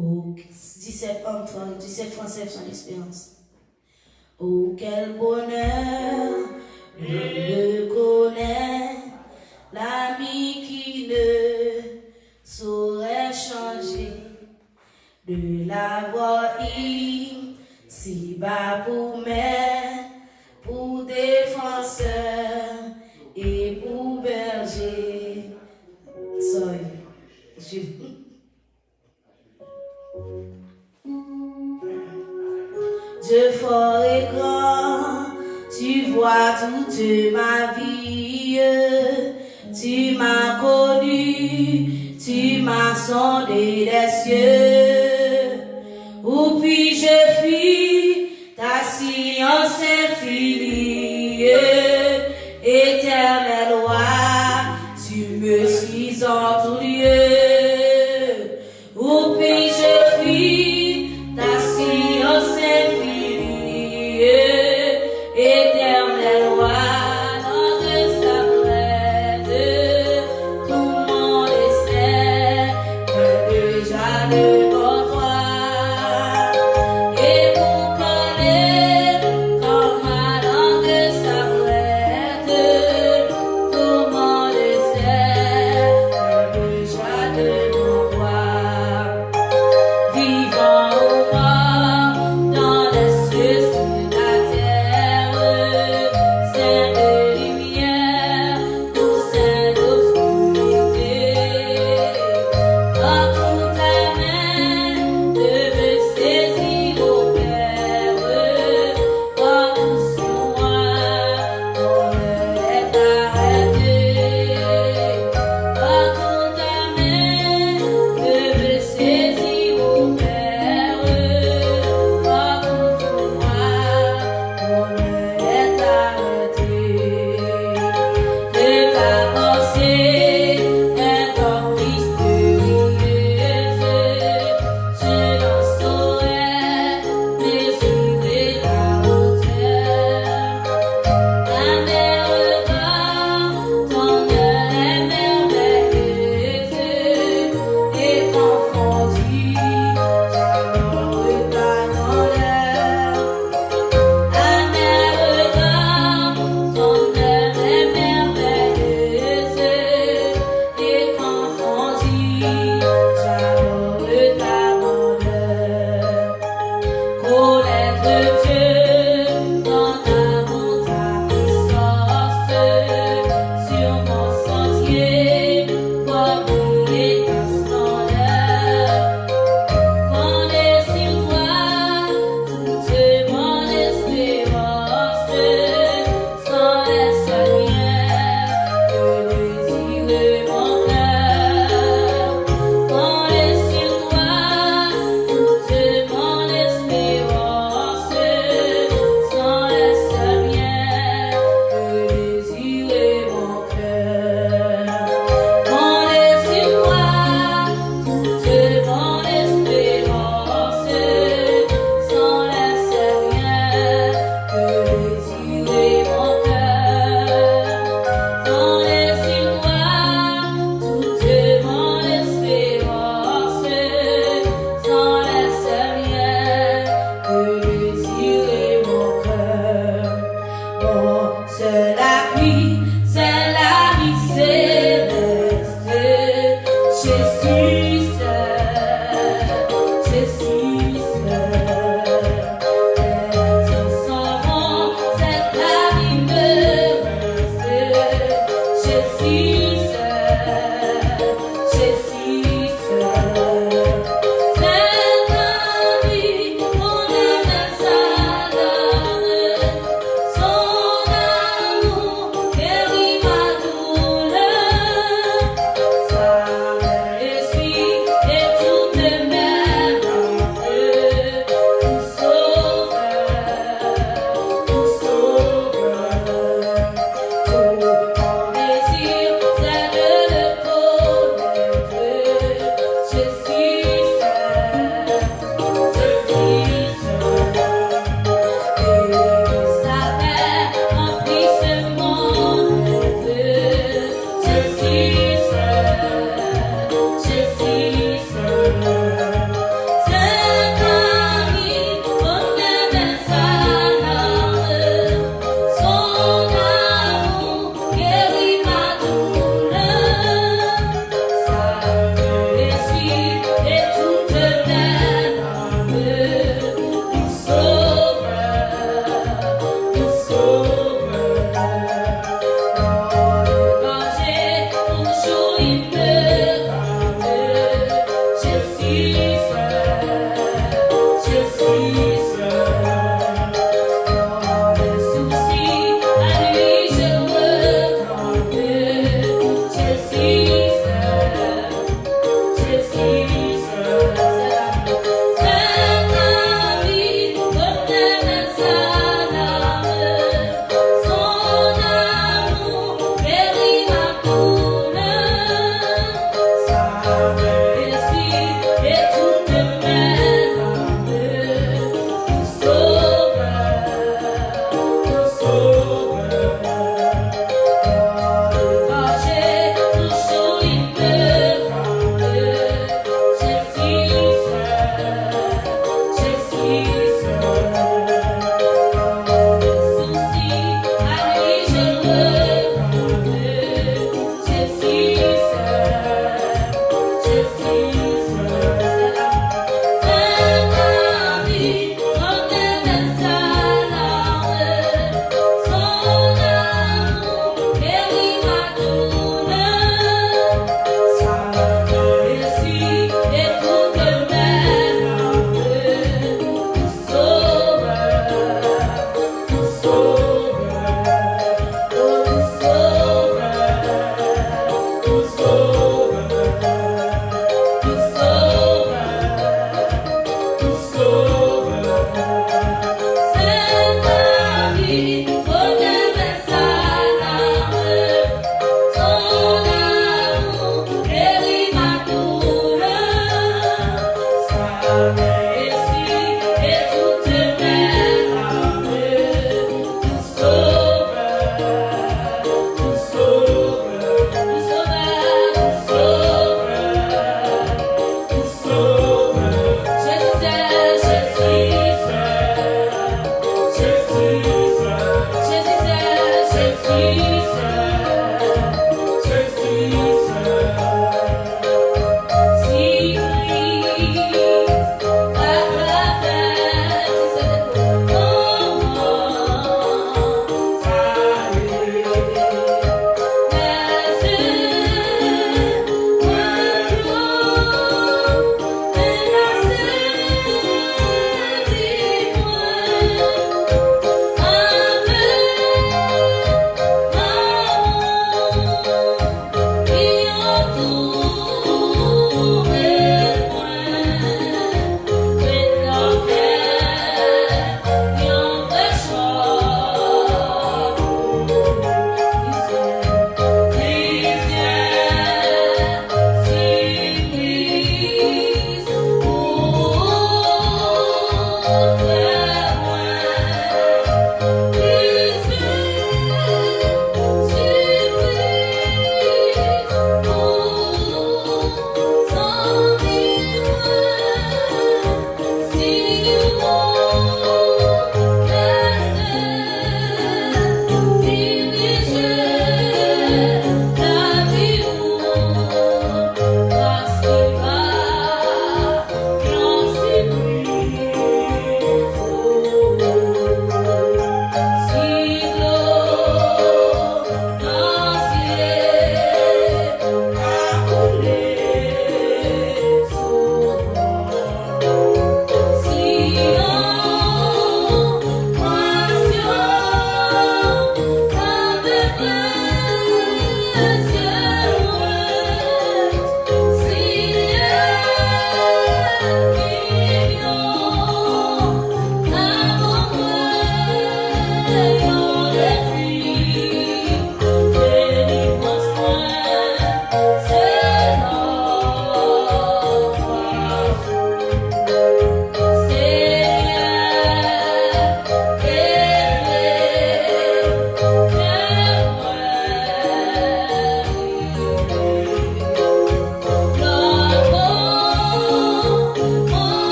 Oh, 17 Français son espérance. Oh, quel bonheur de connaître l'ami qui ne saurait changer, de l'avoir ici bas pour mère, pour défenseur et pour berger. Dieu fort et grand, tu vois toute ma vie, tu m'as connu, tu m'as sondé les cieux. Où puis-je fuir ta science infinie, éternel roi, tu me suis en tout lieu. Où puis-je fuir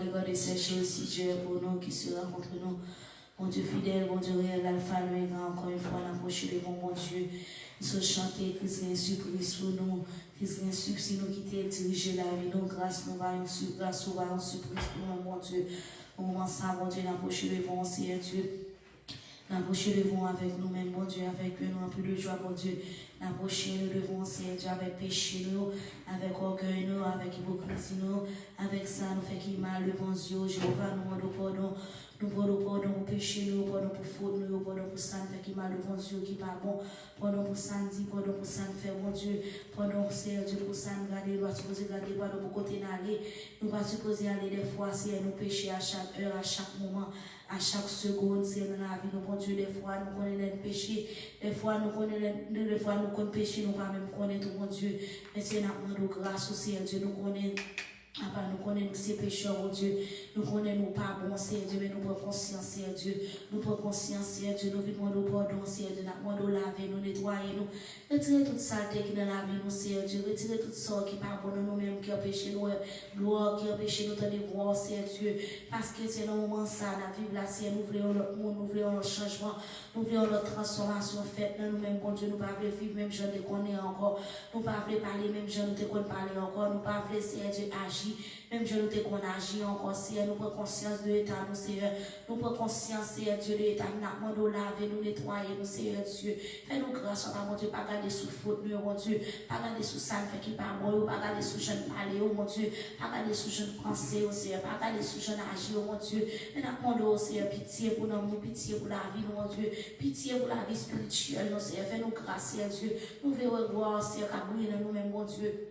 regarder ces choses si Dieu est pour nous, qui sera contre nous. Mon Dieu fidèle, mon Dieu réel, alpha, l'oméga, encore une fois, l'approche devant mon Dieu. Nous sommes chantés, Christ est surprise pour nous. Christ est succès, nous qui t'es dirigé la vie, nous grâce, nous voyons grâce, nous voyons surprise pour nous, mon Dieu. Au moment ça, mon Dieu, l'approche devant, Seigneur Dieu. L'approcher devant avec nous-mêmes, mon Dieu, avec nous, un peu de joie, mon Dieu. L'approcher nous devant, Seigneur Dieu, avec péché, nous, avec orgueil, nous, avec hypocrisie, nous, avec ça, nous fait qu'il mal devant Dieu, Jéhovah, nous demandons pardon. Nous prenons pardon pour péché, nous pardon pour faute, nous pardon pour ça, nous fait qu'il mal devant Dieu, qui pas bon. Pardon pour ça, nous dit, pardon pour ça, nous fait, mon Dieu. Pardon, Seigneur Dieu, pour ça, nous garder, nous pas supposer garder, pardon pour côté d'aller. Nous pas supposer aller des fois, Seigneur, nous pécher à chaque heure, à chaque moment. À chaque seconde, c'est dans la vie, nous, bon Dieu, des fois, nous connaissons les péchés, des fois, nous connaissons péché, nous pas même connaître, mon Dieu, mais c'est notre grâce aussi, Dieu, nous connaissons. Nous connaissons ces pécheurs, oh Dieu. Nous connaissons nos pas bons, Seigneur Dieu, mais nous prenons conscience, Seigneur Dieu. Nous prenons conscience, Seigneur Dieu. Nous demandons pardon, Seigneur Dieu. Nous demandons laver, nous nettoyer, nous. Retirez toute saleté qui est dans la vie, nous, Seigneur Dieu. Retirez toute sorte qui n'est pas bon nous-mêmes, qui empêche nous, gloire, qui empêche nous de voir, Seigneur Dieu. Parce que c'est dans le moment ça, la vie, là, Seigneur, nous voulons notre monde, nous voulons notre changement, nous voulons notre transformation faite dans nous-mêmes, bon Dieu. Nous ne pouvons pas vivre même gens de connaître encore. Nous ne pouvons pas parler même gens de parler encore. Nous ne pouvons pas, Seigneur Dieu, agir. Même je nous qu'on agit encore, Seigneur, nous prenons conscience de l'état, nous, Seigneur. Nous prenons conscience, Seigneur Dieu, de l'état. Nous demandons laver, nous nettoyer, nous, Seigneur Dieu. Fais-nous grâce, mon Dieu, pas garder sous faute, nous, mon Dieu. Pas garder sous ça, fait qui pas bon, pas garder sous jeune parler, mon Dieu. Pas garder sous jeune penser, Seigneur. Pas garder sous jeune agir, mon Dieu. Nous demandons, Seigneur, pitié pour nous, pitié pour la vie, mon Dieu. Pitié pour la vie spirituelle, nous, Seigneur. Fais-nous grâce, Seigneur Dieu. Nous voulons gloire, Seigneur, à briller dans nous-mêmes, mon Dieu.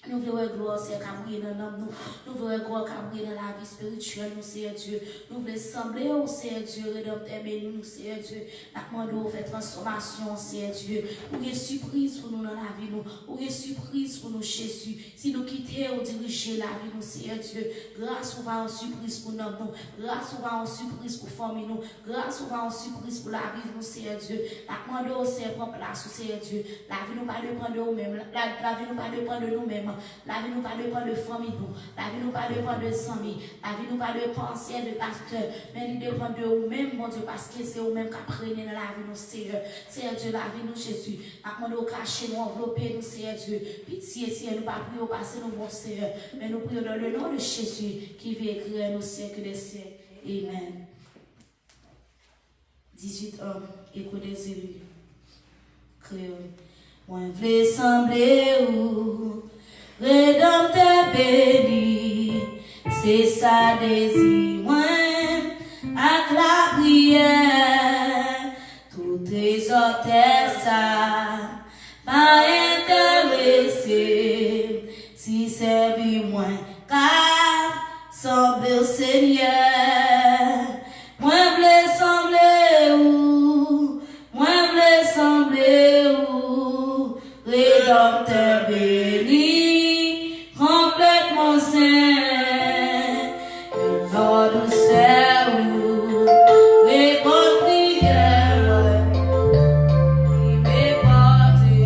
Nous voulons gloire, Seigneur, qu'à briller dans l'homme, nous voulons gloire, qu'à briller dans la vie spirituelle, nous, Seigneur Dieu. Nous voulons sembler au Seigneur Dieu, rédempteur, béni, nous, Seigneur Dieu. Nous demandons, fait transformation, Seigneur Dieu. Ou une surprise pour nous dans la vie, nous. Ou une surprise pour nous, Jésus. Si nous quittons ou diriger la vie, nous, Seigneur Dieu. Grâce ou va en surprise pour nous, grâce ou va en surprise pour former nous. Grâce ou va en surprise pour la vie, nous, Seigneur Dieu. Nous demandons, Seigneur, pour place, Seigneur Dieu. La vie nous pas dépend de nous-mêmes. La vie nous pas dépend de nous-mêmes. La vie nous pas dépend de famille, la vie nous pas dépend de famille, la vie nous pas dépend de pasteur, mais il dépend de vous-même, mon Dieu, parce que c'est vous-même qui apprenez dans la vie, nous, Seigneur. Seigneur Dieu, la vie, nous, Jésus. Nous demandons cacher, nous envelopper, nous, Seigneur Dieu. Pitié, Seigneur, nous pas prier au passé, nous, bon Seigneur, mais nous prions dans le nom de Jésus qui vit écrire nos siècles des siècles. Amen. 18 hommes, écho des élus. Créole. Moi, je veux sembler où. Rédempteur béni, c'est ça désir, moi, avec la prière, tout trésor terre ça, pas intéressé, si c'est bien moins, car semble au Seigneur, moi voulais sembler où, moi voulais sembler où, Rédempteur béni. Complètement saint, une voix douceur, répond prière, il m'est porté,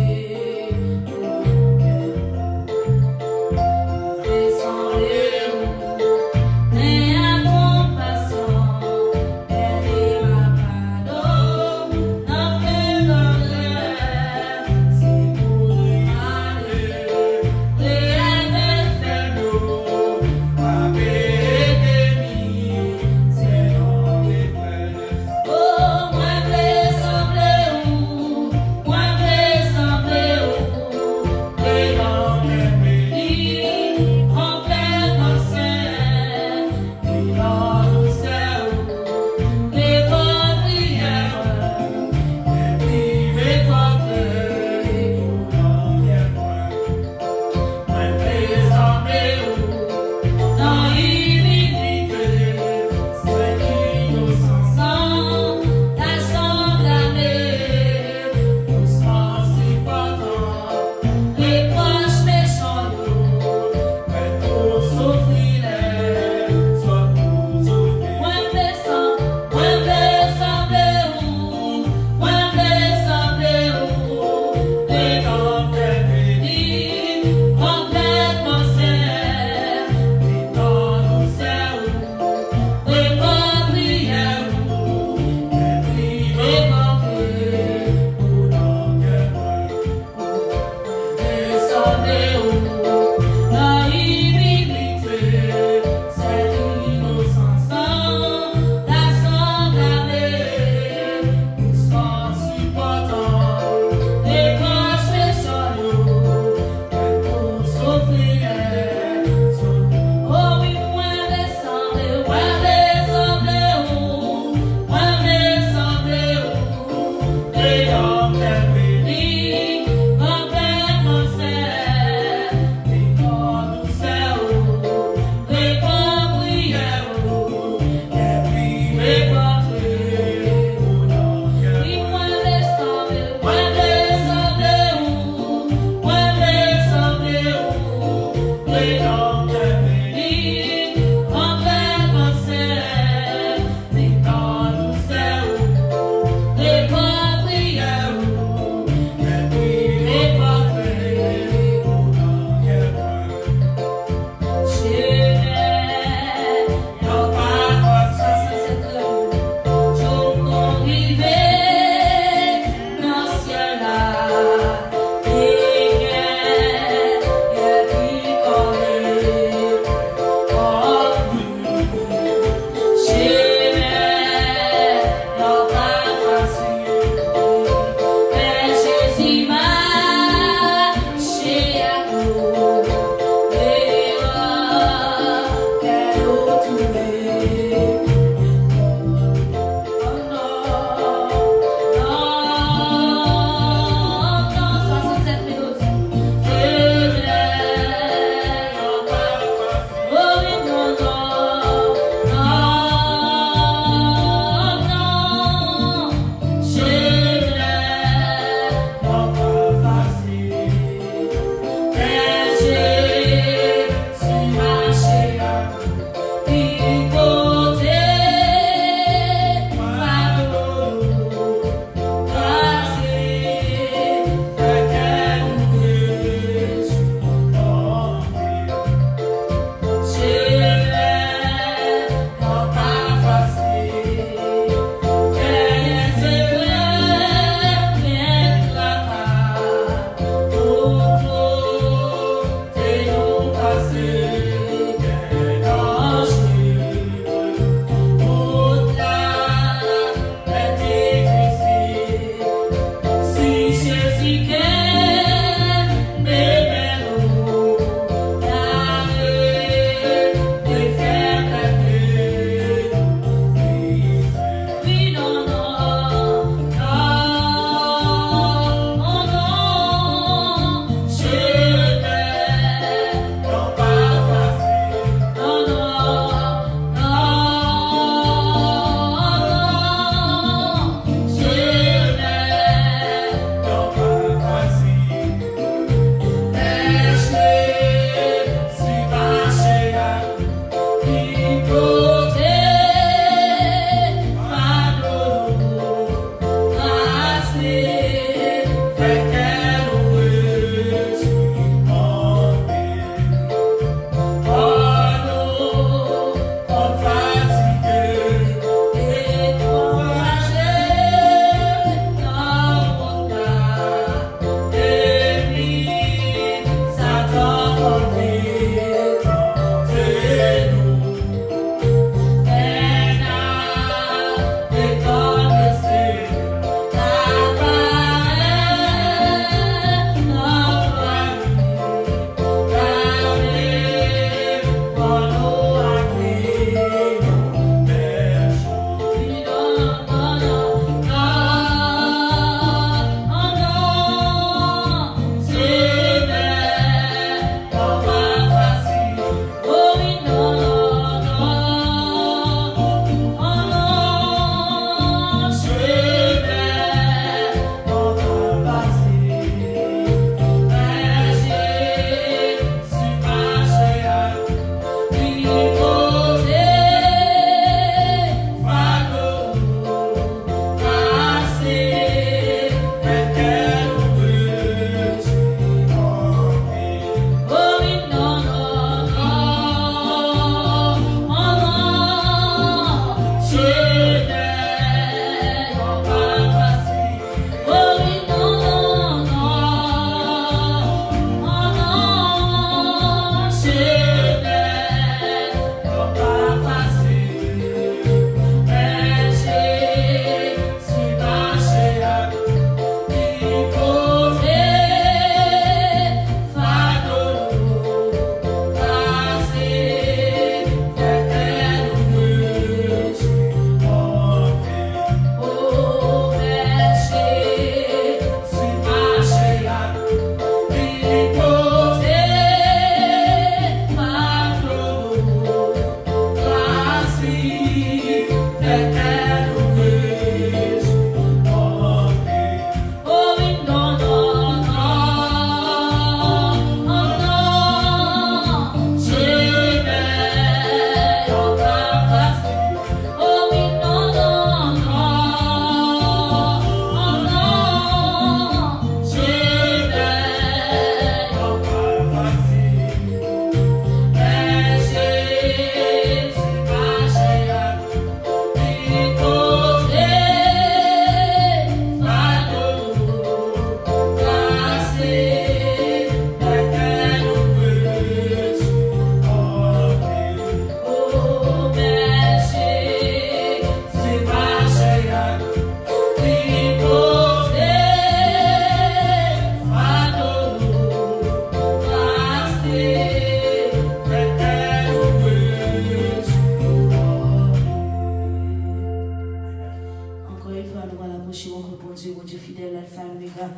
bon Dieu fidèle, alpha, oméga.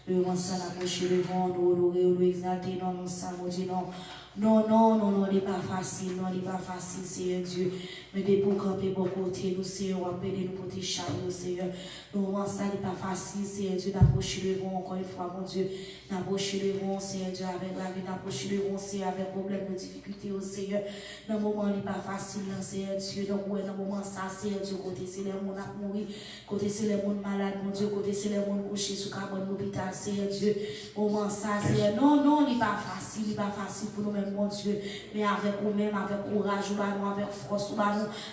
Le moment ça, l'approcher le vent, nous honorer, nous exalter, non, nous ça, mon Dieu, non. Non, non, non, non, il n'est pas facile, non, il n'est pas facile, Seigneur Dieu. Mais des pour camper, bon côté, nous, Seigneur, on va nous côté chariot, Seigneur. Le moment ça, il n'est pas facile, Seigneur Dieu, d'approcher le vent, encore une fois, mon Dieu. D'approcher le vent, Seigneur Dieu, avec la vie, d'approcher le vent, Seigneur, avec problème de difficulté, au Seigneur. Dans le moment, il n'est pas facile, non, Seigneur Dieu. Donc, ouais, dans le moment ça, Seigneur Dieu, côté, c'est les gens qui mourir, côté, c'est les gens malades, mon Dieu, côté, c'est les gens couchés sous cabane l'hôpital, Seigneur Dieu. Au moment ça, Seigneur, non, non, il n'est pas facile, il n'est pas facile pour nous-mêmes, mon Dieu. Mais avec nous-mêmes, avec courage, avec force,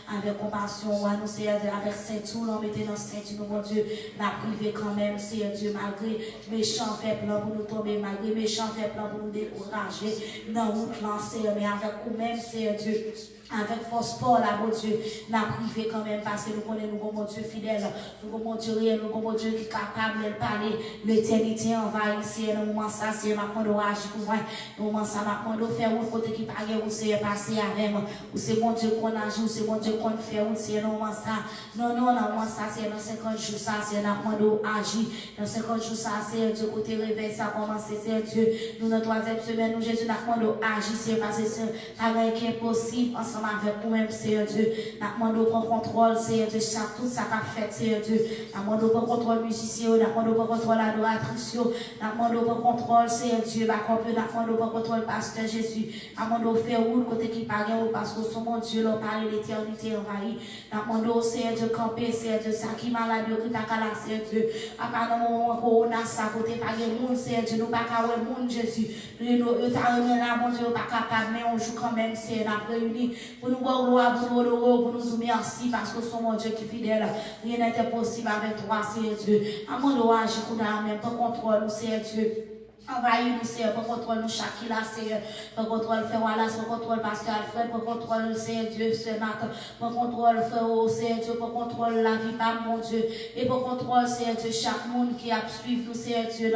avec compassion, nous, Seigneur Dieu, avec ceinture, nous mettons dans ceinture, mon Dieu, la privé quand même, Seigneur Dieu, malgré méchants fait plan pour nous tomber, malgré méchants fait plan pour nous décourager, dans notre lancé, mais avec nous-mêmes, Seigneur Dieu. Avec force pour la bon Dieu, n'a privé quand même parce que nous connaissons nous, mon Dieu fidèle, nous, mon Dieu réel, nous, mon Dieu qui est capable de parler, l'éternité envahie, c'est le moment ça, c'est ma de agir pour moi, le moment ça, ma de faire un côté qui parle, où c'est passé avec moi, où c'est mon Dieu qu'on agit, où c'est mon Dieu qu'on fait, où c'est le moment ça, non, non, le moment ça, c'est dans 50 jours ça, c'est la de agir, dans 50 jours ça, c'est Dieu côté réveil, ça commence, c'est Dieu, nous, dans 3e semaine, nous, Jésus, n'a de agir, c'est parce que c'est rien qui est possible, ensemble avec vous-même, Seigneur Dieu. N'a demandé pour contrôle, Seigneur Dieu, chaque tout ça qu'a fait, Seigneur Dieu. N'a demandé pour contrôle musicien, n'a demandé pour contrôle adoratrice, n'a demandé pour contrôle, Seigneur Dieu, n'a demandé pour contrôle pasteur Jésus. N'a demandé pour faire où côté qui parle, parce que son mon Dieu, l'on parle l'éternité envahie. N'a demandé au Seigneur Dieu, camper, Seigneur Dieu, ça qui malade, qui t'a calé, Seigneur Dieu. À part dans le moment où on a ça, côté pas de monde, Seigneur Dieu, nous pas qu'à le monde, Jésus. Nous t'as remis là, mon Dieu, pas capable, mais on joue quand même, Seigneur, n'a réuni. Pour nous voir gloire, pour nous honorer, pour nous dire merci, parce que son mon Dieu qui est fidèle, rien n'était possible avec toi, Seigneur Dieu. À mon droit, agir pour nous, même pas contrôle, Seigneur Dieu. Envahis-nous, Seigneur, pour contrôle nous Shakila, Seigneur, pour contrôle Frère Wallace, pour contrôle Pasteur Alfred, pour contrôle Seigneur Dieu, ce matin, pour contrôle Frère Seigneur Dieu, pour contrôle la vie, par mon Dieu, et pour contrôle Seigneur Dieu, chaque monde qui a suivi nous, Seigneur Dieu,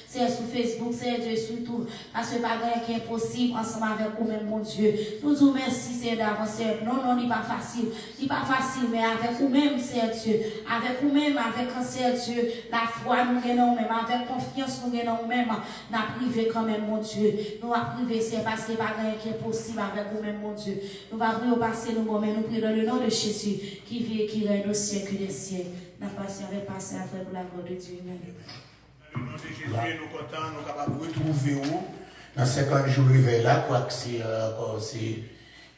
Seigneur sur Facebook, Seigneur Dieu, surtout, parce que pas rien qui est possible ensemble avec vous-même, mon Dieu. Nous vous merci, Seigneur, d'avancer. Non, non, il n'est pas facile, mais avec vous-même, Seigneur Dieu, avec vous-même, avec Seigneur Dieu, la foi nous gagnons même, avec confiance nous gagnons même. N'a privé quand même, mon Dieu. Nous avons privé, c'est parce qu'il n'y a pas rien qui est possible avec vous-même, mon Dieu. Nous allons prier au passé, nous allons prier dans le nom de Jésus, qui vit et qui règne au siècle des siècles. Nous allons passer à faire pour la gloire de Dieu. Dans le nom de Jésus, nous sommes contents, nous sommes capables de retrouver où, dans 50 jours réveil là, quoi que c'est,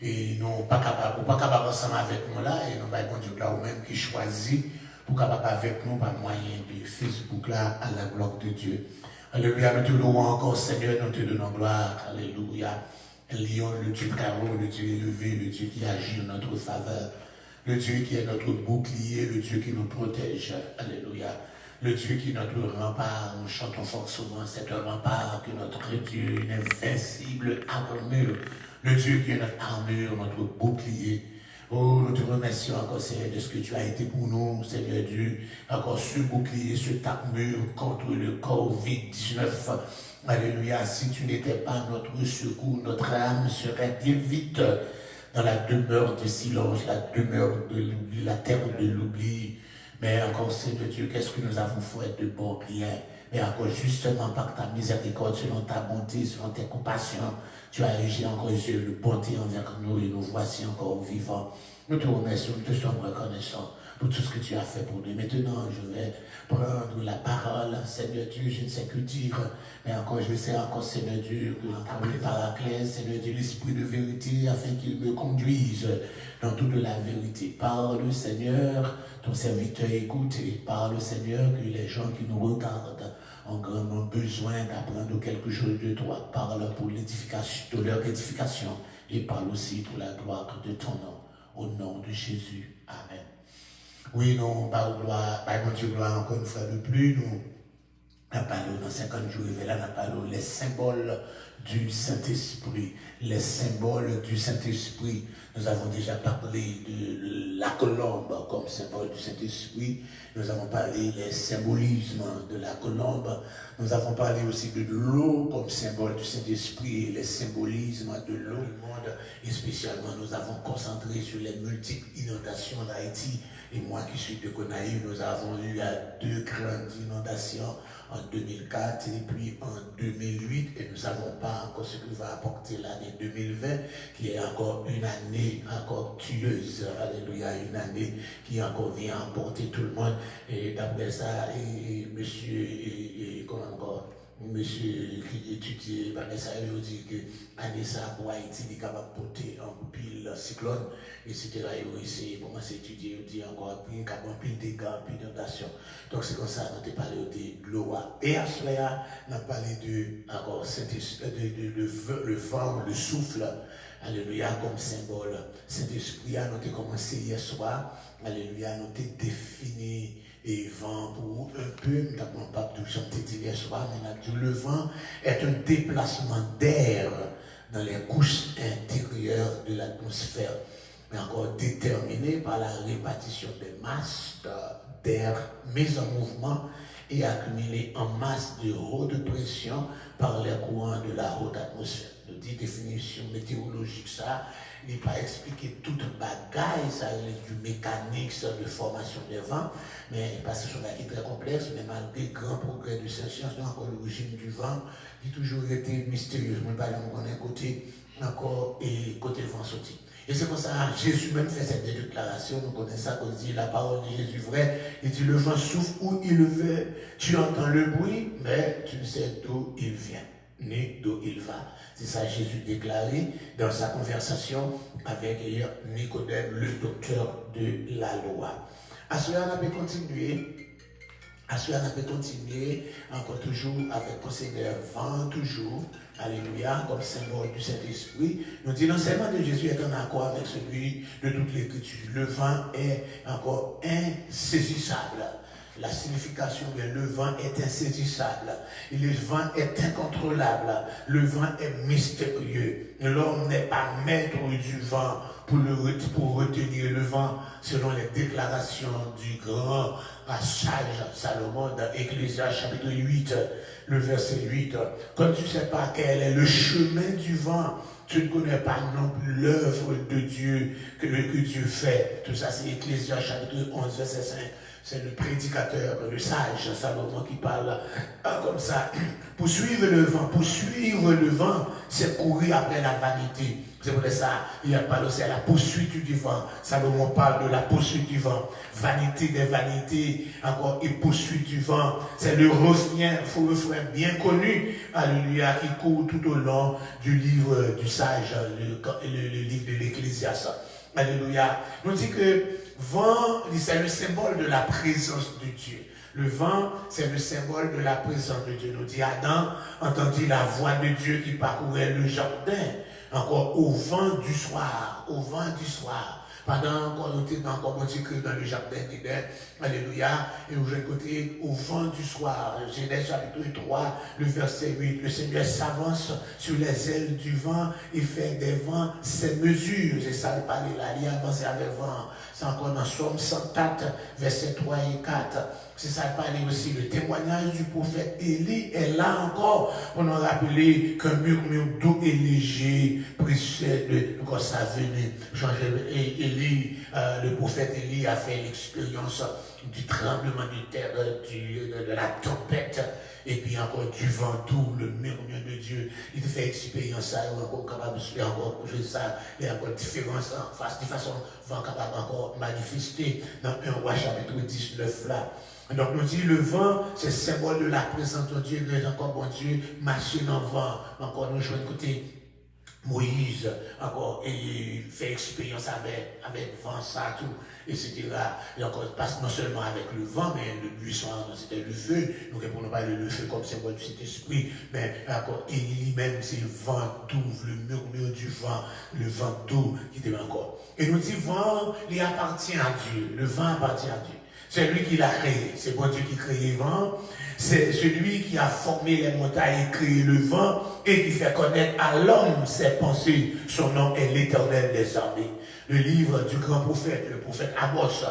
et nous pas capables ensemble avec nous là, et nous allons Dieu là, ou même qui choisit pour capable avec nous par moyen de Facebook là, à la gloire de Dieu. Alléluia, nous te louons encore, Seigneur, nous te donnons gloire. Alléluia. Lion, le Dieu carreau, le Dieu élevé, le Dieu qui agit en notre faveur, le Dieu qui est notre bouclier, le Dieu qui nous protège. Alléluia. Le Dieu qui est notre rempart. Nous chantons forcément cet rempart que notre Dieu est invincible armure. Le Dieu qui est notre armure, notre bouclier. Oh, nous te remercions encore, Seigneur, de ce que tu as été pour nous, Seigneur Dieu. Encore ce bouclier, ce armure contre le Covid-19. Alléluia. Si tu n'étais pas notre secours, notre âme serait bien vite dans la demeure du silence, la demeure de l'oubli, la terre de l'oubli. Mais encore, Seigneur Dieu, qu'est-ce que nous avons fait de bon? Rien. Mais encore, justement, par ta miséricorde, selon ta bonté, selon tes compassions, tu as agi encore, Dieu, de bonté envers nous et nous voici encore vivants. Nous te remercions, nous te sommes reconnaissants pour tout ce que tu as fait pour nous. Maintenant, je vais prendre la parole. Seigneur Dieu, je ne sais que dire, mais encore, je sais encore, Seigneur Dieu, que par le Paraclet, Seigneur Dieu, l'Esprit de vérité, afin qu'il me conduise dans toute la vérité. Parle, Seigneur, ton serviteur écoute, et parle, Seigneur, que les gens qui nous regardent ont grandement besoin d'apprendre quelque chose de toi. Parle pour l'édification, de leur édification, et parle aussi pour la gloire de ton nom. Au nom de Jésus. Amen. Oui, nous, mon Dieu, gloire encore une fois de plus, nous, nous parlons dans 50 jours, et là, nous parlons les symboles du Saint-Esprit, les symboles du Saint-Esprit. Nous avons déjà parlé de la colombe comme symbole du Saint-Esprit. Nous avons parlé des symbolismes de la colombe. Nous avons parlé aussi de l'eau comme symbole du Saint-Esprit et les symbolismes de l'eau. Et spécialement, nous avons concentré sur les multiples inondations d'Haïti. Et moi qui suis de Gonaïves, nous avons eu 2 grandes inondations en 2004 et puis en 2008. Et nous ne savons pas encore ce que va apporter l'année 2020, qui est encore une année encore tueuse. Alléluia, une année qui encore vient emporter tout le monde. Et d'après ça, comment encore, monsieur qui étudie Vanessa, il dit que l'année ça pour Haïti est capable de porter un pile cyclone, etc. Il essaie de commencer à étudier, il dit encore un pile dégâts, pile d'inondation. Donc c'est comme ça, nous avons parlé de l'eau. Et à cela, on a parlé de encore le vent, le souffle. Alléluia, comme symbole. Saint-Esprit, nous avons commencé hier soir. Alléluia, nous avons défini et vent pour un peu, nous n'avons pas tout chanté hier soir, mais le vent est un déplacement d'air dans les couches intérieures de l'atmosphère, mais encore déterminé par la répartition des masses d'air mises en mouvement et accumulées en masse de haute pression par les courants de la haute atmosphère. Nous dit définition météorologique ça, il n'est pas expliqué toute bagaille, ça est du mécanique, ça, de formation des vents, mais parce que c'est très complexe, mais malgré le grand progrès de cette science, encore l'origine du vent, qui a toujours été mystérieuse. Moi, on est côté encore et côté vent sorti. Et c'est pour ça que Jésus même fait cette déclaration, nous connaissons ça, qu'on dit la parole de Jésus vrai, il dit le vent souffle où il veut, tu entends le bruit, mais tu ne sais d'où il vient, ni d'où il va. C'est ça Jésus déclaré dans sa conversation avec Nicodème, le docteur de la loi. À cela, on peut continuer. Encore toujours avec procédé vent, toujours, alléluia, comme symbole du Saint-Esprit. Nous disons, l'enseignement de Jésus est en accord avec celui de toute l'Écriture. Le vent est encore insaisissable. La signification de le vent est insaisissable. Le vent est incontrôlable. Le vent est mystérieux. L'homme n'est pas maître du vent pour retenir le vent selon les déclarations du grand sage Salomon dans Ecclésiaste chapitre 8, le verset 8. Quand tu ne sais pas quel est le chemin du vent, tu ne connais pas non plus l'œuvre de Dieu que Dieu fait. Tout ça, c'est Ecclésiaste chapitre 11, verset 5. C'est le prédicateur, le sage Salomon qui parle comme ça. Poursuivre le vent, c'est courir après la vanité. C'est pour ça, il a parlé aussi à la poursuite du vent. Salomon parle de la poursuite du vent. Vanité des vanités, encore et poursuite du vent. C'est le refrain bien connu, alléluia, qui court tout au long du livre du sage, le livre de l'Ecclésiaste. Alléluia. Nous dit que vent, c'est le symbole de la présence de Dieu. Le vent, c'est le symbole de la présence de Dieu. Nous dit Adam entendit la voix de Dieu qui parcourait le jardin. Encore au vent du soir, Pendant qu'on était encore dans le jardin d'Éden, alléluia, et où j'ai côté au vent du soir, Genèse chapitre 3, le verset 8, le Seigneur s'avance sur les ailes du vent et fait des vents ses mesures. C'est ça le parler là, il avance avec vent. C'est encore dans Somme 104, verset 3 et 4. C'est ça le parler aussi, le témoignage du prophète Élie est là encore pour nous rappeler qu'un murmure doux et léger précède quand sa venue. Élie, le prophète Élie a fait l'expérience du tremblement de terre, de la tempête, et puis encore du vent doux, le murmure de Dieu. Il fait expérience ça, il est encore capable de se faire encore coucher ça, il y a encore différence en face, de façon, vent capable encore manifester dans 1 Roi chapitre 19 là. Donc nous dit le vent, c'est symbole de la présence de Dieu, mais encore bon Dieu, marcher dans le vent, encore nous jouons côté Moïse, encore, et il fait expérience avec vent, ça, tout, etc. Et encore, passe non seulement avec le vent, mais le buisson, c'était le feu. Donc, pour ne pas le feu comme symbole du Saint-Esprit, mais encore, il lui-même, c'est le vent doux, le murmure du vent, le vent doux qui était encore. Et nous dit, vent, il appartient à Dieu. Le vent appartient à Dieu. C'est lui qui l'a créé. C'est bon Dieu qui crée le vent. C'est celui qui a formé les montagnes et créé le vent et qui fait connaître à l'homme ses pensées. Son nom est l'Éternel des armées. Le livre du grand prophète, le prophète Amos,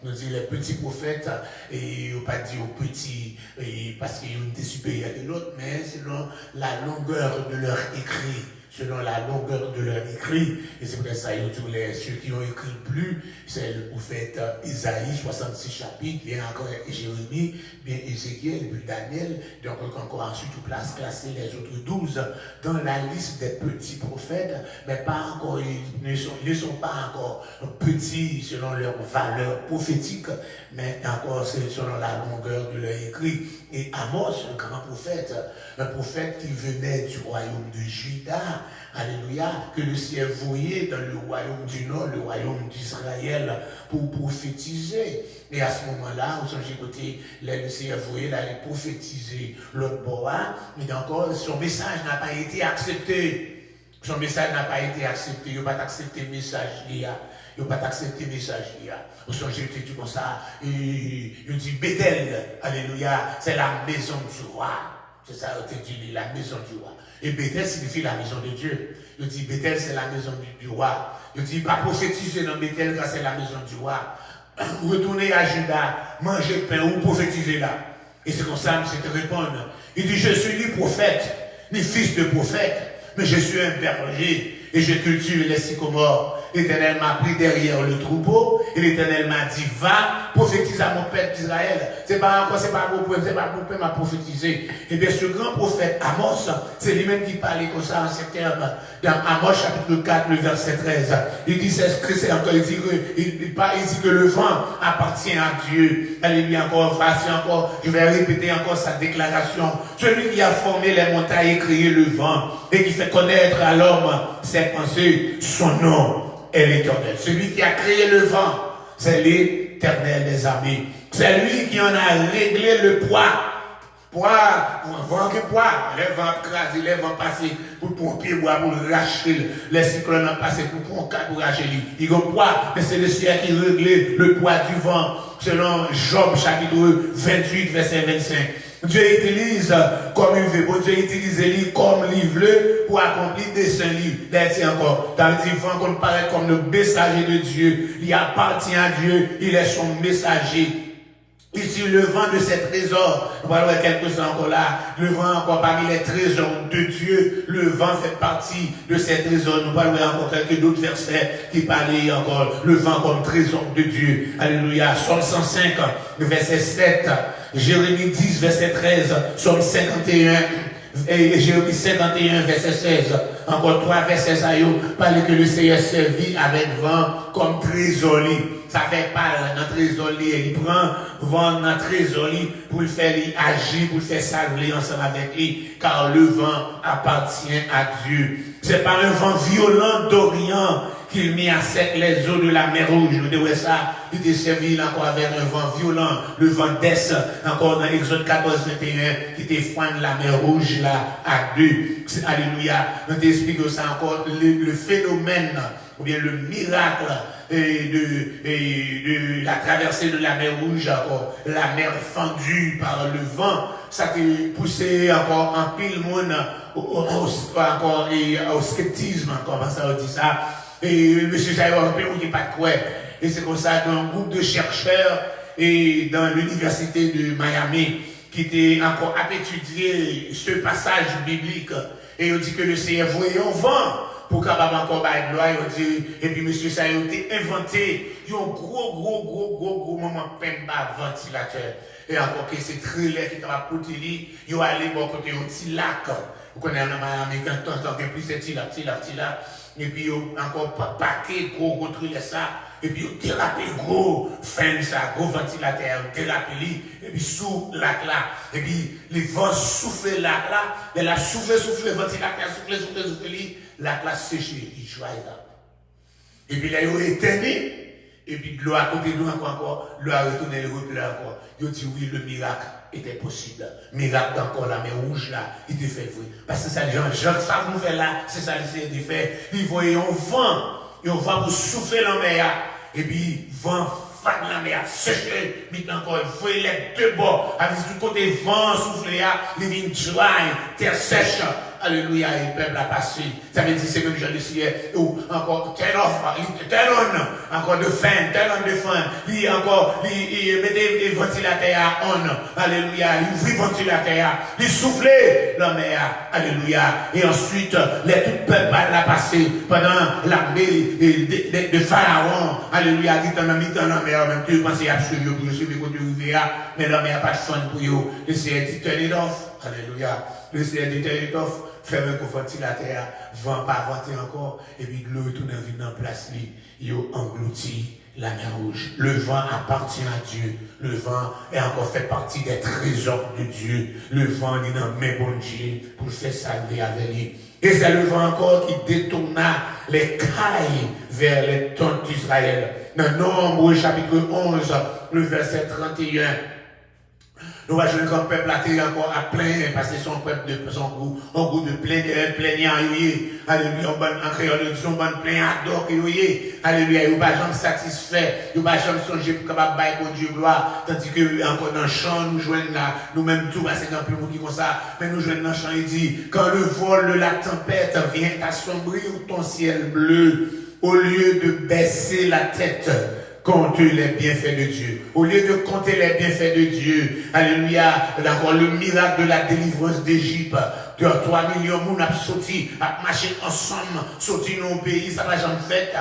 nous dit les petits prophètes, et on pas dit aux petits, parce qu'ils ont été supérieurs que l'autre, mais selon la longueur de leur écrit. Selon la longueur de leur écrit, et c'est pour ça que ceux qui ont écrit le plus, c'est le prophète Isaïe, 66 chapitres, bien encore Jérémie, bien Ézéchiel, et puis Daniel, donc encore ensuite on place classer les autres 12 dans la liste des petits prophètes, mais pas encore, ils ne sont pas encore petits selon leur valeur prophétique, mais encore selon la longueur de leur écrit. Et Amos, un grand prophète, un prophète qui venait du royaume de Juda, alléluia, que le ciel voyait dans le royaume du Nord, le royaume d'Israël, pour prophétiser. Et à ce moment-là, vous songez côté, le ciel voyait d'aller prophétiser l'autre bois, mais encore, son message n'a pas été accepté. Son message n'a pas été accepté. Il n'a pas accepté le message. Il n'a pas accepté le message. Vous songez tout comme ça. Il dit Bethel, alléluia, c'est la maison du roi. C'est ça, il dit la maison du roi. Et Bethel signifie la maison de Dieu. Il dit Bethel, c'est la maison du roi. Il dit pas prophétiser dans Bethel car c'est la maison du roi. Retournez à Juda, mangez pain ou prophétisez là. Et c'est comme ça que c'est de répondre. Il dit je suis ni prophète, ni fils de prophète, mais je suis un berger et je cultive les sycomores. L'Éternel m'a pris derrière le troupeau et l'Éternel m'a dit va prophétiser à mon peuple d'Israël. C'est pas pour peu m'a prophétisé. Et bien ce grand prophète Amos, c'est lui-même qui parlait comme ça en ces termes dans Amos chapitre 4 le verset 13. Il dit c'est encore il dit que le vent appartient à Dieu. Alléluia, encore je vais répéter encore sa déclaration. Celui qui a formé les montagnes et créé le vent et qui fait connaître à l'homme ses pensées, son nom est l'Éternel. Celui qui a créé le vent, c'est l'Éternel des armées. C'est lui qui en a réglé le poids. Les vents crasés, les vents passés pour pompier bois, pour racher, les cyclones passés pour racher. Il y a un poids, mais c'est le ciel qui réglé le poids du vent, selon Job chapitre 28, verset 25. Dieu utilise comme il veut, Dieu utilise lui comme il veut pour accomplir des saints livres. D'ailleurs, encore, dans le vent qu'on paraît comme le messager de Dieu, il appartient à Dieu, il est son messager. Ici, le vent de ses trésors, on va voir quelque chose encore là, le vent encore parmi les trésors de Dieu, le vent fait partie de ses trésors. Nous parlons encore quelques d'autres versets qui parlent encore le vent comme trésor de Dieu. Alléluia. Psaume 105, verset 7, Jérémie 10, verset 13, Psaume 51, et Jérémie 51, verset 16. Encore 3 versets à parlent que le Seigneur servit avec vent comme trésorier. Ça fait pas dans trésorier, il prend vent dans trésorier pour le faire agir, pour le faire s'agir ensemble avec lui, car le vent appartient à Dieu. C'est par un vent violent d'Orient qu'il mit à sec les eaux de la mer Rouge. Vous devez ça, il était servi encore avec un vent violent, le vent d'Est, encore dans Exode 14, 21, qui était froide la mer Rouge là à 2. Alléluia. On t'explique ça encore, le phénomène, ou bien le miracle de la traversée de la mer Rouge, encore, la mer fendue par le vent, ça t'a poussé encore en pile monde au sceptisme, comment ça on dit ça. Et M. Saïwan, on dit pas de quoi. Et c'est comme ça qu'un groupe de chercheurs et dans l'université de Miami qui était encore à étudier ce passage biblique. Et on dit que le Seigneur voyait un vent pour capable encore bailler gloire. Et puis M. Saïwan a inventé un gros moment pemba ventilateur. Et encore que c'est très laid qui est capable de porter lui, il va aller bon côté un petit lac. Vous connaissez en Miami quand on entend plus c'est petit lac. Et puis encore paquet gros truc ça. Et puis thérapie gros fin ça, gros ventilateur, thérapie et puis sous lac là. Et puis les vents soufflent lac là, et la souffle ventilateur souffle lac là séché, il joue là. Et puis là il est éteint. Et puis de l'eau à côté de nous encore, l'eau a retourné le repli encore. Il dit oui, le miracle était possible. Miracle d'encore la mer Rouge là, il était fait vrai. Parce que ça, Jean, ça nous fait là, c'est ça qu'il s'est fait. Il voyait un vent pour souffler la mer. Et puis, vent vague la mer séché, mais encore il faut les deux bords, avec tout côté vent soufflé, les vignes dry, terre sèche. Alléluia, et le peuple a passé. Ça veut dire c'est comme je le disais, ou encore turn on, encore de fin, turn on de fin. Il encore, il mettait les ventilateurs on. Alléluia, il ouvrit le ventilateur, il soufflait la mer. Alléluia. Et ensuite, tout le peuple a passé pendant l'armée de Pharaon. Alléluia, dit en ami dans la mer, même tu pensais absolument pour suivre les côtés ouverts, mais la mer n'a pas de fun pour eux. Le Seigneur dit turn it off. Alléluia. Le Seigneur dit turn it off. Ferme un ventilateur, vent pas venter encore, et puis l'eau tourne en place, il englouti la mer Rouge. Le vent appartient à Dieu. Le vent est encore fait partie des trésors de Dieu. Le vent est dans mes bon Dieu pour faire salver avec lui. Et c'est le vent encore qui détourna les cailles vers les tentes d'Israël. Dans Nombre chapitre 11, le verset 31. Nous allons jouer comme peuple à terre encore à plein, parce que son peuple de son goût, un goût de plaignant, alléluia, en créole, son bon plaignant, alléluia, il n'y a pas jamais satisfait, il n'y a pas jamais songé pour capable bailler pour Dieu gloire, tandis que encore dans le champ, nous jouons là, nous-mêmes tout, parce que dans plus de monde qui comme ça, mais nous jouons dans le champ, il dit, quand le vol de la tempête vient assombrir ton ciel bleu, au lieu de baisser la tête, compte les bienfaits de Dieu. Au lieu de compter les bienfaits de Dieu, alléluia, d'accord, le miracle de la délivrance d'Égypte, de 3 millions de monde a sorti, a marché ensemble, sorti dans le pays, ça va jamais fait,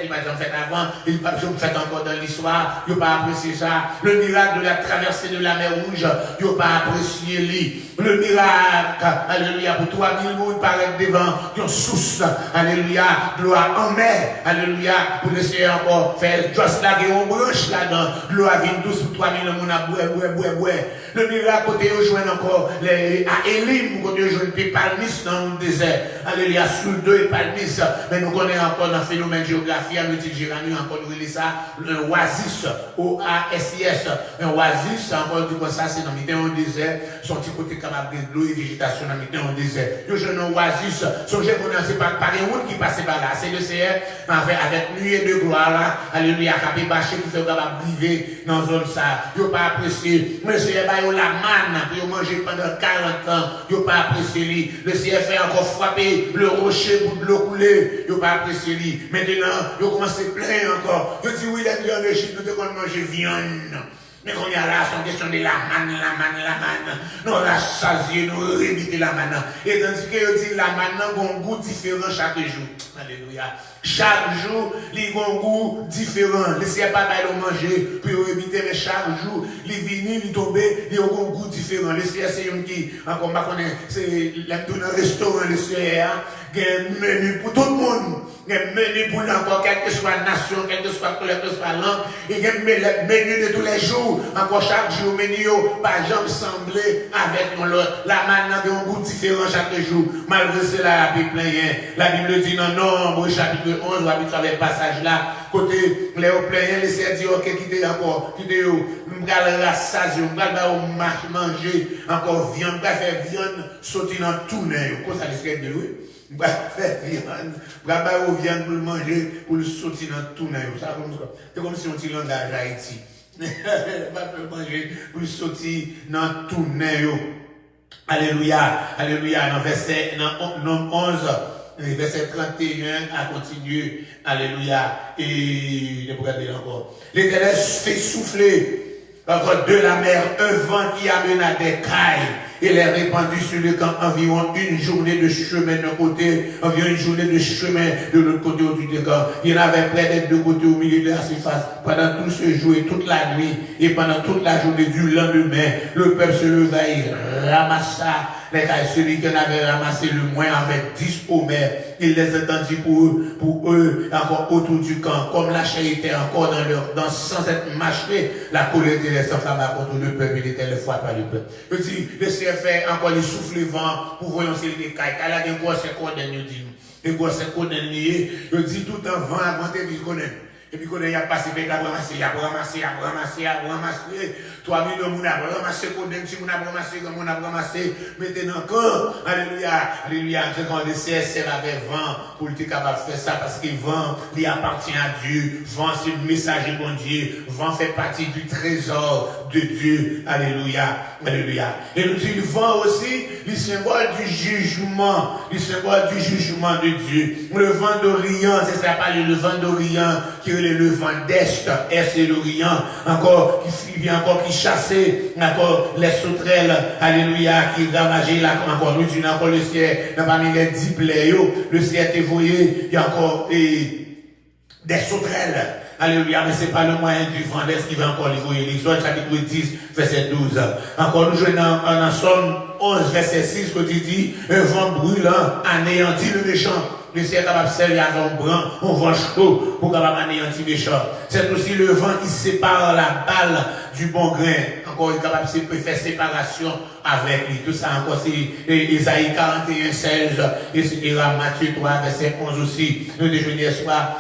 il va jamais fait avant, il va jamais fait encore dans l'histoire, il n'a pas apprécié ça. Le miracle de la traversée de la mer Rouge, il n'a pas apprécié lui. Le miracle, alléluia, pour 3000 monde paraître devant, qui ont source, alléluia, gloire en mer, alléluia, pour essayer encore faire juste là, on branche là-dedans, l'eau a vient douce pour 3000 monde à boire. Le miracle, côté où joue encore, à Élim, côté où joue des palmistes dans le désert, alléluia, sous deux palmistes, mais nous connaissons encore dans le phénomène géographie, à notre Géranie, encore nous relais ça, un oasis, O-A-S-I-S, un oasis, encore dit comme ça, c'est dans le désert, son petit côté capable de l'eau et végétation dans le désert. Nous jouons un oasis, songez qu'on a, c'est pas une route qui passe par là, c'est le Seigneur, avec nuée de gloire, alléluia, qui a bâché, qui fait capable de vivre dans la zone ça, il n'a pas apprécié, mais le Seigneur, la manne, pour manger pendant 40 ans, il n'a pas apprécié lui. Le Seigneur fait encore frapper le rocher pour de l'eau couler, il n'a pas apprécié lui. Maintenant, il commence à plaindre encore. Il dit oui, il est en Égypte, nous devons manger viande. Mais quand il y a là, c'est une question de la manne. Nous rassasier, nous réviter la manne. Et tandis que dit la manne a un goût différent chaque jour. Alléluia. Chaque jour, il a un goût différent. Laissez pas d'aller manger, puis éviter, mais chaque jour, il vient, il tombe, il a un goût différent. Laissez c'est un qui, encore, c'est dans un restaurant, il y a un menu pour tout le monde. Il y a un menu pour n'importe quelle que soit la nation, quelle que soit la langue. Il y a un menu de tous les jours. Encore chaque jour, menu, pas jamais semblé avec l'autre. La manne a un goût différent chaque jour. Malgré cela, la Bible la Bible dit dans Nombre, chapitre 11, on va avec le passage là. Côté, les plaignants, les seigneurs disent, ok, quittez encore, quittez vous. On va rassasier, on va manger encore viande, on va faire viande sauter dans tout le monde. Comment ça les serait de oui? On va faire viande, on va faire viande pour le manger, pour le sauter dans tout le monde. C'est comme si on tire langage à Haïti. On va faire manger pour le sauter dans tout le monde. Alléluia, alléluia, dans verset 11. Verset 31 a continué. Alléluia. Et je vais regarder encore. L'Éternel fait souffler encore de la mer un vent qui amena des cailles. Il est répandu sur le camp environ une journée de chemin d'un côté, environ une journée de chemin de l'autre côté au-dessus du camp. Il y en avait près des deux côtés au milieu de la surface pendant tout ce jour et toute la nuit et pendant toute la journée du lendemain. Le peuple se leva et ramassa les cailles. Celui qui en avait ramassé le moins avec 10 homères. Il les entendit pour eux encore autour du camp. Comme la chair était encore dans leur danse sans être mâchée, la colère était s'enflamma contre le peuple. Il était le foie par le peuple. Il dit, le Seigneur fait encore les souffles vent pour voyons si les cailles. Car là, des grosses codes, nous dit. Des grosses codes, il dit tout en vent avant de connaître. Et puis, quand il y a passé, il a ramassé, 3 millions de gens ont ramassé, si on a ramassé, comme on a ramassé, mettez dans le camp. Alléluia. C'est quand le CSR avait vent pour être capable de faire ça, parce que vent, il appartient à Dieu. Vent, c'est le message de bon Dieu. Vent fait partie du trésor de Dieu. Alléluia. Et nous disons, le vent aussi, le symbole du jugement. Le symbole du jugement de Dieu. Le vent d'Orient, c'est ça, pas le vent d'Orient, qui est le vent d'Est. Est et l'Orient. Encore, qui vient encore, qui chassait, encore, les sauterelles. Alléluia, qui ravageait là, encore, nous disons encore le ciel, n'a pas mis les 10 plaies, le ciel est voyé, il y a encore, des sauterelles. Alléluia, mais ce n'est pas le moyen du vent d'Est qui va encore les voyer. L'Exode chapitre 10, verset 12. Encore, nous jouons en Somme 11, verset 6, que tu dis, un vent brûlant anéantit le méchant. Le ciel est capable de servir à un brin, un vent chaud, pour capable anéantir le méchant. C'est aussi le vent qui sépare la balle du bon grain. Encore, il est capable de faire séparation avec lui. Tout ça encore, c'est Isaïe 41, 16, etc. Matthieu 3, verset 11 aussi. Nous déjeunons soir,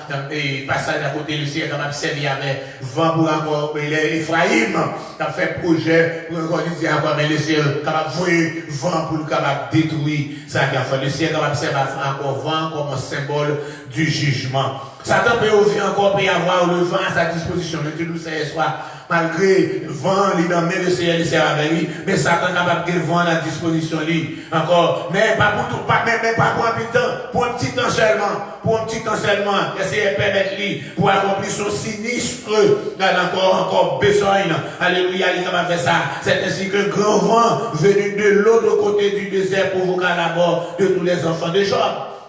passage à côté, le ciel est capable de servir avec vent pour encore, Ephraïm, qui a fait projet, pour encore dire encore, mais le ciel est capable de voir vent pour le capable de détruire ça qui a fait. Le ciel est capable de servir encore vent comme un symbole du jugement. Satan peut aussi encore avoir le vent à sa disposition. Le Dieu nous sait soit malgré le vent, il dans le ciel, il sert avec lui, mais Satan est capable de vent à la disposition lui. Encore, mais pas pour tout, mais pas pour un petit temps, pour un petit temps seulement, essayer de permettre lui pour accomplir son sinistre, encore besoin. Alléluia, il est capable de faire ça. C'est ainsi qu'un grand vent venu de l'autre côté du désert provoqua la mort de tous les enfants de Job.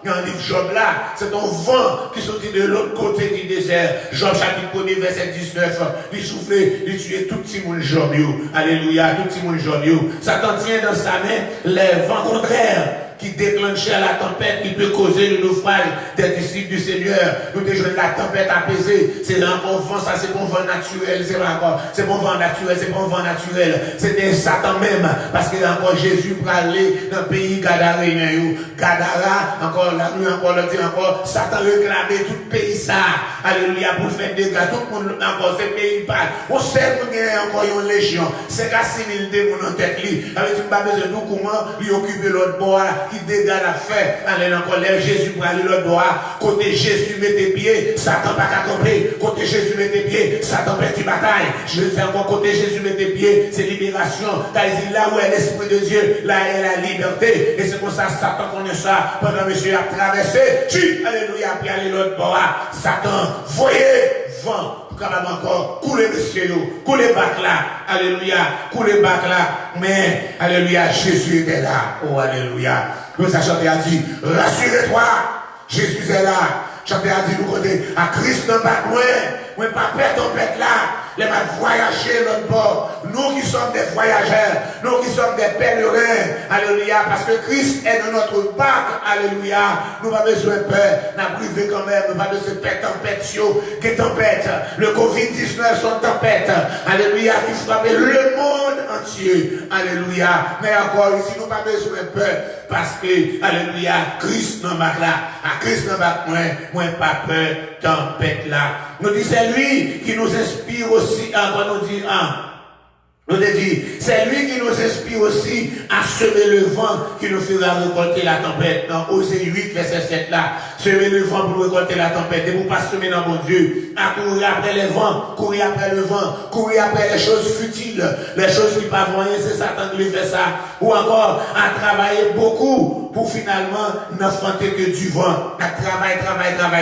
Dans le livre Job là, c'est un vent qui sortit de l'autre côté du désert. Job chapitre 1, verset 19, il soufflait, il tuait tout petit monde Job. Alléluia, tout petit monde Job. Satan tient dans sa main les vents contraires qui déclenchait la tempête, qui peut causer le naufrage des disciples du Seigneur. Nous déjà la tempête apaisée. C'est encore vent, ça c'est bon vent naturel, c'est encore, c'est bon vent naturel, c'est bon vent naturel. C'était Satan même, parce que encore Jésus pour aller dans le pays Gadaréen. Gadara, encore la nuit, encore le dit encore, Satan réclamait tout le pays ça. Alléluia, pour faire des gars, tout le monde encore, ce pays pas. On sait qu'on a encore une légion. C'est qu'à 6 000 démons en tête, avec une base de nous, comment lui occuper l'autre bois, qui dégage la fête, allez encore l'air, Jésus pour aller l'autre bois, côté Jésus met tes pieds, Satan pas qu'à tomber, côté Jésus met tes pieds, Satan perd une bataille, je vais faire encore côté Jésus met tes pieds, c'est libération, car il dit là où est l'Esprit de Dieu, là est la liberté, et c'est pour ça Satan connaît ça, pendant monsieur a traversé, alléluia, puis aller l'autre bois, Satan, voyez, vent, capable encore couler monsieur, couler bac là, alléluia, couler bac là, mais alléluia, Jésus était là, oh alléluia. Nous ça chanté a dit, rassurez-toi, Jésus est là. Chanté a dit nous côté, à Christ dans bac moi pas perdre tempête là. Les mal voyager l'autre bord. Nous qui sommes des voyageurs, nous qui sommes des pèlerins, alléluia, parce que Christ est dans notre barque, alléluia. Nous n'avons pas besoin de peur, nous avons privé quand même, nous n'avons pas besoin de peur, tempête, qui tempête, le Covid-19 sont tempête, alléluia, qui frappe le monde entier, alléluia. Mais encore ici, nous n'avons pas besoin de peur, parce que, alléluia, Christ n'a pas là, à Christ n'a pas moins pas peur, tempête là. Nous disons, c'est lui qui nous inspire aussi, avant nous dire, nous dit, c'est lui qui nous inspire aussi à semer le vent qui nous fera récolter la tempête. Dans Osée 8, verset 7 là, semer le vent pour récolter la tempête. Et vous pas semer dans mon Dieu, à courir après les vents, courir après le vent, courir après les choses futiles, les choses qui ne pas voyer, c'est Satan qui lui fait ça. Ou encore, à travailler beaucoup pour finalement n'affronter que du vent. À travailler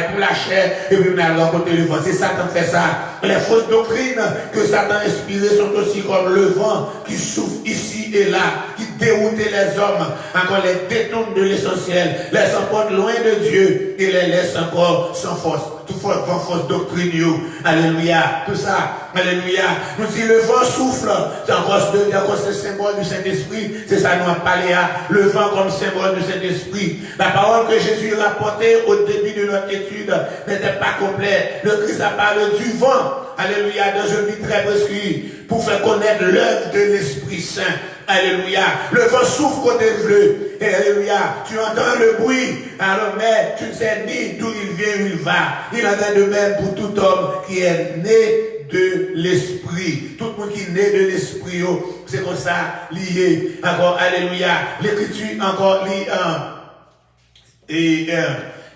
pour la chair et puis maintenant côté le vent. C'est Satan qui fait ça. Les fausses doctrines que Satan a inspirées sont aussi comme le vent qui souffle ici et là, qui déroute les hommes, encore les détourne de l'essentiel, les emporte loin de Dieu et les laisse encore sans force. Tout fausse doctrine, alléluia, tout ça, alléluia. Nous dit le vent souffle, c'est encore ce symbole du Saint-Esprit, c'est ça nous a parlé à le vent comme symbole du Saint-Esprit. La parole que Jésus rapportait au début de notre étude n'était pas complète. Le Christ a parlé du vent, alléluia, dans un but très prescrit, pour faire connaître l'œuvre de l'Esprit Saint. Alléluia. Le vent souffle côté bleu. Alléluia. Tu entends le bruit. Alors, mais tu ne sais ni d'où il vient, où il va. Il en est de même pour tout homme qui est né de l'esprit. Tout le monde qui est né de l'esprit, c'est comme ça lié. Encore, alléluia. L'écriture encore lit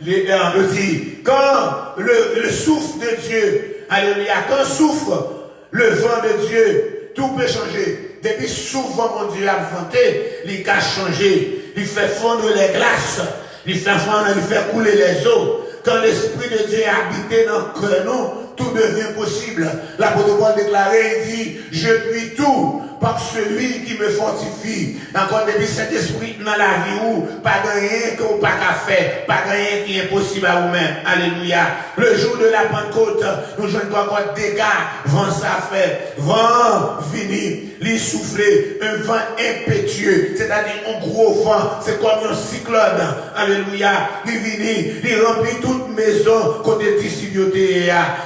le dit. Quand le souffle de Dieu, alléluia, quand souffle le vent de Dieu, tout peut changer. Depuis souvent, mon Dieu a vanté, il a changé. Il fait fondre les glaces. Il fait fondre, il fait couler les eaux. Quand l'Esprit de Dieu est habité dans le cœur, nous, tout devient possible. L'apôtre Paul déclaré, il dit, je puis tout par celui qui me fortifie. Encore depuis cet esprit dans la vie où, pas de rien qu'on pas qu'à faire, pas de rien qui est impossible à vous-même. Alléluia. Le jour de la Pentecôte, nous jouons encore des gars, vent ça fait, vent fini, les souffler, un vent impétueux, c'est-à-dire un gros vent, c'est comme un cyclone. Alléluia. Il vini, il remplit toute maison côté d'ici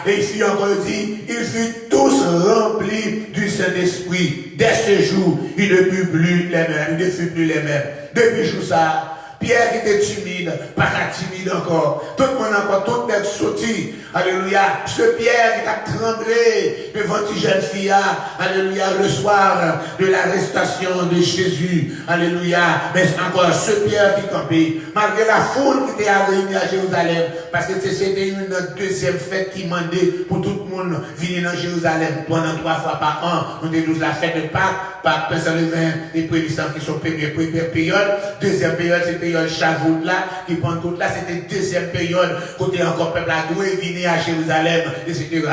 et ici encore dit, ils furent tous remplis du Saint-Esprit. Dès ce jour, ils ne furent plus les mêmes. Ils ne furent plus les mêmes. Depuis ce jour ça, Pierre qui était timide, pas timide encore. Tout le monde encore, tout le monde sorti. Alléluia. Ce Pierre qui a tremblé devant une jeune fille. Alléluia. Le soir de l'arrestation de Jésus. Alléluia. Mais encore ce Pierre qui campait. Malgré la foule qui était réunie à Jérusalem. Parce que c'était une deuxième fête qui mandait pour tout le monde venir dans Jérusalem pendant 3 fois par an. On était la fête de Pâques, Pâques, Pessah-le-Vin, et prévisions qui sont première période. Deuxième période, c'est période Shavuot là, qui Pentecôte là, c'était deuxième période, côté encore peuple à doué, venir à Jérusalem, etc.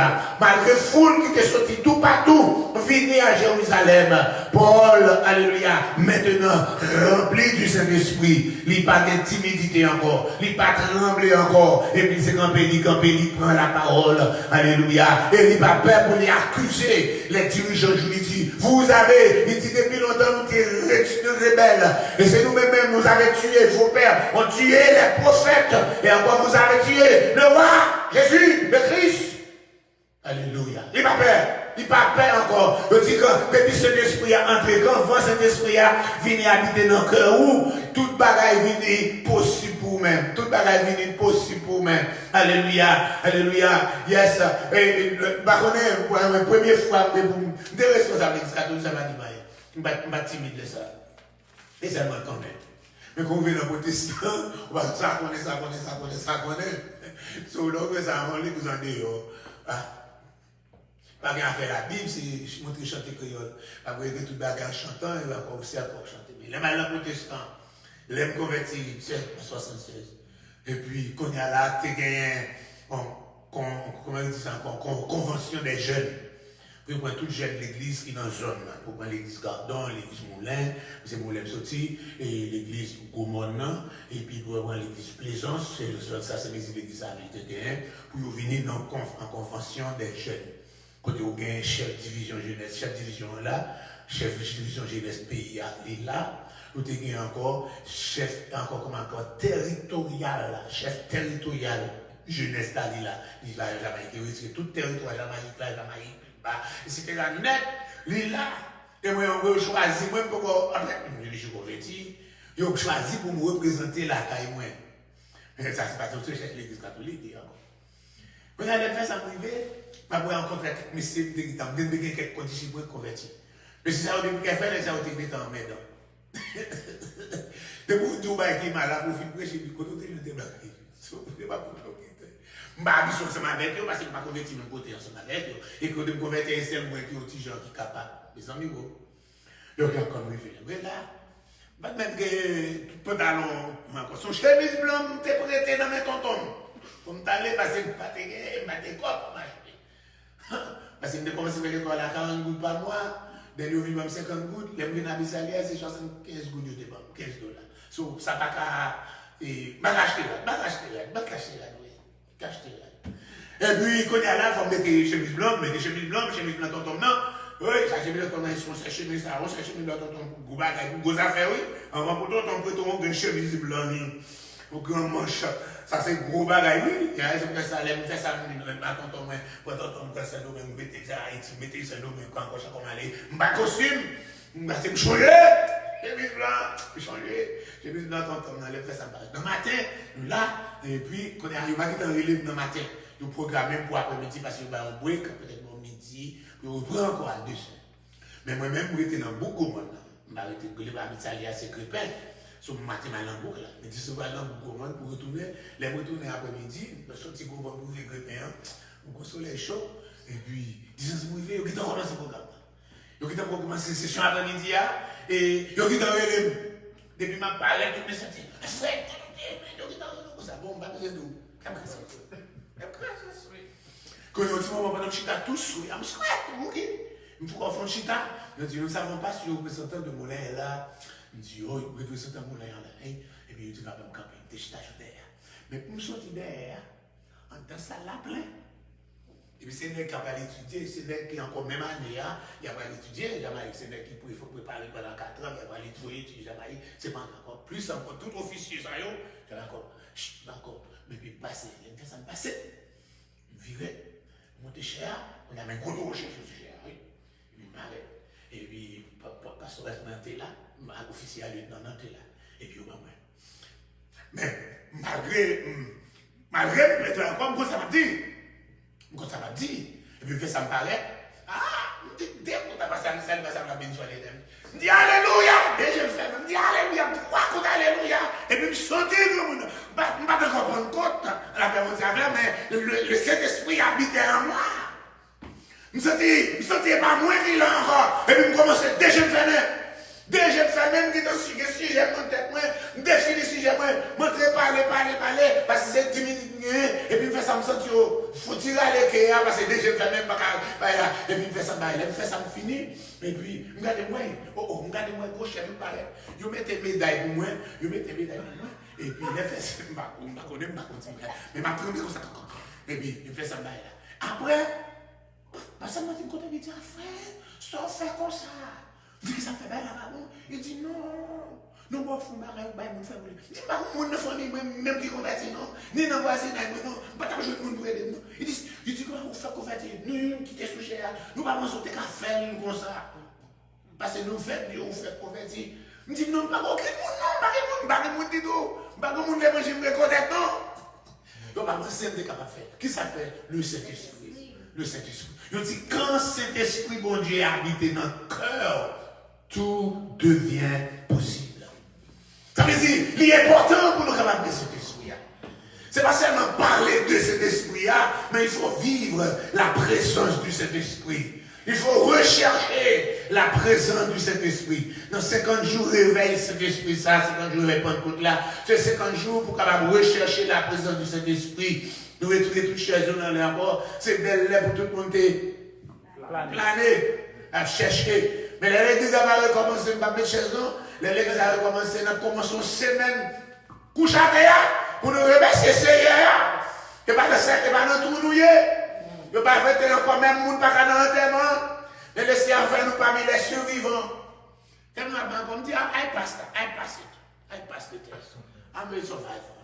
Malgré foule qui était sortie tout partout, venir à Jérusalem, Paul, alléluia, maintenant rempli du Saint-Esprit, il n'a pas de timidité encore, il n'a pas tremblé encore, et puis c'est il prend la parole, alléluia, et il n'a pas peur pour les accuser, les dirigeants juridiques. Vous avez, il dit depuis longtemps, nous sommes rebelles, et c'est nous-mêmes, nous avons tué vos pères, on tué les prophètes, et encore vous avez tué le roi, Jésus, le Christ. Alléluia. Il n'a pas peur. Il n'a pas peur encore. Je dis que depuis cet esprit a entré, quand cet esprit a venu habiter dans le cœur, où toute bagaille vient possible pour vous-même. Toute bagaille vient possible pour vous-même. Alléluia. Alléluia. Yes. Et pour la première fois, des responsabilités, ça m'a dit, je ne suis pas timide de ça. Et ça m'a quand même. Mais quand on vient dans le protestant, on va ça connaît. So, donc, ça on lit vous en dehors. Pas qu'à faire la Bible, c'est je montre chanter créole. Après, tout le bagage chantant, il va aussi encore chanter. Mais les malins protestants, les convertis, c'est en 76. Et puis, quand il y a là, tu as gagné, comment on dit ça encore, convention des jeunes. Puis, pour tout jeune de l'église qui est dans la zone, pour prendre l'église Gardon, l'église Moulin, c'est Moulin sorti, et l'église Goumon, et puis pour prendre l'église Plaisance, ça c'est l'église américaine, pour venir en convention des jeunes. Côté où il y a un chef division jeunesse, chef division là, chef division jeunesse pays là, nous avons encore chef territorial, chef territorial jeunesse là, il a Jamaïque, tout territoire Jamaïque là, c'était la net, là, et moi on choisi, moi pour je suis converti, je choisi pour me représenter la caille moi. Mais ça c'est pas tout chef de l'église catholique. Quand on a fait ça privé, je vais rencontrer quelques messieurs qui ont quelques conditions pour être convertis. Mais si ça a été fait, ça a été en main. De vous dire que je malade pour faire prêcher, je vais vous dire que je ne vais pas pour vous. Je vais habiter ensemble avec eux parce que je ne vais pas convertir mon côté ensemble avec eux. Et que je vais convertir un seul moins qui est petit gens qui est capable. Les amis, donc il y a comme référé. Mais là, je vais mettre tout pantalon, son chemise blanc, je vais prêter dans mes tontons. Comme t'allais passer pour pas te gagner, pas te copes, parce que je commence à faire l'école à 40 gouttes par mois, dès le minimum 50 gouttes, les gens qui salaire c'est 75 gouttes de $15. So, ça pas qu'à. M'acheter là. Et puis, quand il y a là, il faut mettre des chemises blanches, chemise blanche, tonton, non. Oui, ça chemise blanche, on chemise ça, on chemise blanche, tonton, gros affaire, oui. On va pour tonton, on une chemise blanche, pour grand manche. Ça, c'est gros bagaille, oui. Il y a raison que ça, l'aime faire ça, pas tonton, moi, pour tonton, moi, ça, nous, mettez ça, mettez ça, nous, quand je comme aller, m'pas costume, c'est me changer, chemise blanc, changer, chemise blanc, tonton, on allait faire ça, dans le matin, là, et puis, quand on arrive à quitter un relève dans le matin, nous programmons pour après-midi, parce que, on break, peut-être au midi, puis on prend encore à 2 heures. Mais moi-même, je suis dans beaucoup de monde. Je suis dans le assez crépin. Sur le matin, je suis dans le là. Je suis dans beaucoup de monde pour retourner. Les retourner après-midi, je suis sorti pour le crépin. Je suis soleil chaud. Et puis, disons que je suis dans ce programme. Je suis dans commencer cette session après-midi. Et je suis dans le depuis ma parole, je me sentis. Je suis dans ça. Bon, je suis dans le quand on dit, on va chita tous, je suis il faut qu'on fasse chita. Nous ne savons pas si le représentant de Moulin est là. Il dit, oh, le représentant de Moulin est là. Et puis il dit, on va me camper, des chita derrière. Mais pour me sortir derrière, en temps ça l'a plein. Et puis c'est lui qui va l'étudier, c'est lui qui est encore même année, il va l'étudier. C'est lui qui faut préparer pendant 4 ans, il va l'étudier, Jamaïque. C'est pas encore plus, encore tout officier, ça y est, d'accord. Mais puis passer, il me fait ça me passer. Virer. Monter cher, on a un gros rocher sur ce cher, oui. Et puis, m'arrête. Et puis, pasteur était là, officier à lieutenant était là. Et puis, au moins. Mais, malgré, comme ça m'a dit, et puis, ça me paraît, dès qu'on a passé à l'issue, ça m'a bien soigné. Je dis Alléluia, et je me fais, je dis Alléluia, pourquoi qu'on a Alléluia? Et puis je sentais que je ne vais pas comprendre compte, la personne mais le Saint-Esprit habitait en moi. Je me sentais pas moins qu'il a encore. Et puis je commençais, dès que je me fais même qui dans le sujet, mon tête, je défile le sujet, montrer, parler, parce que c'est 10 minutes, et puis je fais ça, me sentir, faut tirer à l'équerre, parce que dès que je me fais même pas là, et puis je fais ça, me finit, et puis, regardez-moi, regardez-moi, gauche, je me paraît, je mets des médailles pour moi, et puis je fais ça, je ne connais pas, mais je tourne comme ça, et puis je fais ça, là. Après, parce que moi, je me côté, je dis, frère, ça fait comme ça. Je dis, ça fait bien là-bas. Il dit, non, nous ne faisons pas de famille. Il dit, nous ne famille, même qui convertit, non. Ni dans le voisin, non. Pas tant que je ne peux pas aider. Il dit, comment vous faites convertir? Nous, qui sommes sous cher, nous ne pouvons pas faire comme ça. Parce que nous faites, nous faites convertir. Il dit, non, pas aucun monde, non, pas de monde, pas de monde, je me reconnaître, non. Donc, c'est ce qu'on est capable de faire. Qui ça fait? Le Saint-Esprit. Le Saint-Esprit. Il dit, quand Saint-Esprit, bon Dieu, habite dans le cœur, tout devient possible. Ça veut dire, il est important pour nous capables de cet esprit. Ce n'est pas seulement parler de cet esprit, mais il faut vivre la présence du Saint-Esprit. Il faut rechercher la présence du Saint-Esprit. Dans 50 jours, réveille cet esprit, ça, 50 jours, réveille Pentecôte là. C'est 50 jours pour capable rechercher la présence du Saint-Esprit. Nous retrouver toutes choses dans les rapports. C'est belle là pour tout le monde planer, à chercher. Mais l'église va recommencer, pas de chaise, non? L'église va recommencer, nous commençons une semaine, couche à terre, pour nous remercier Seigneur. Et pas de ça, et pas de tout nous y est. Et pas de faire encore même monde, pas dans l'enterrement. Mais laissez enfin nous parmi les survivants. Comme la banque, on dit, I pass the test. I'm a survivor.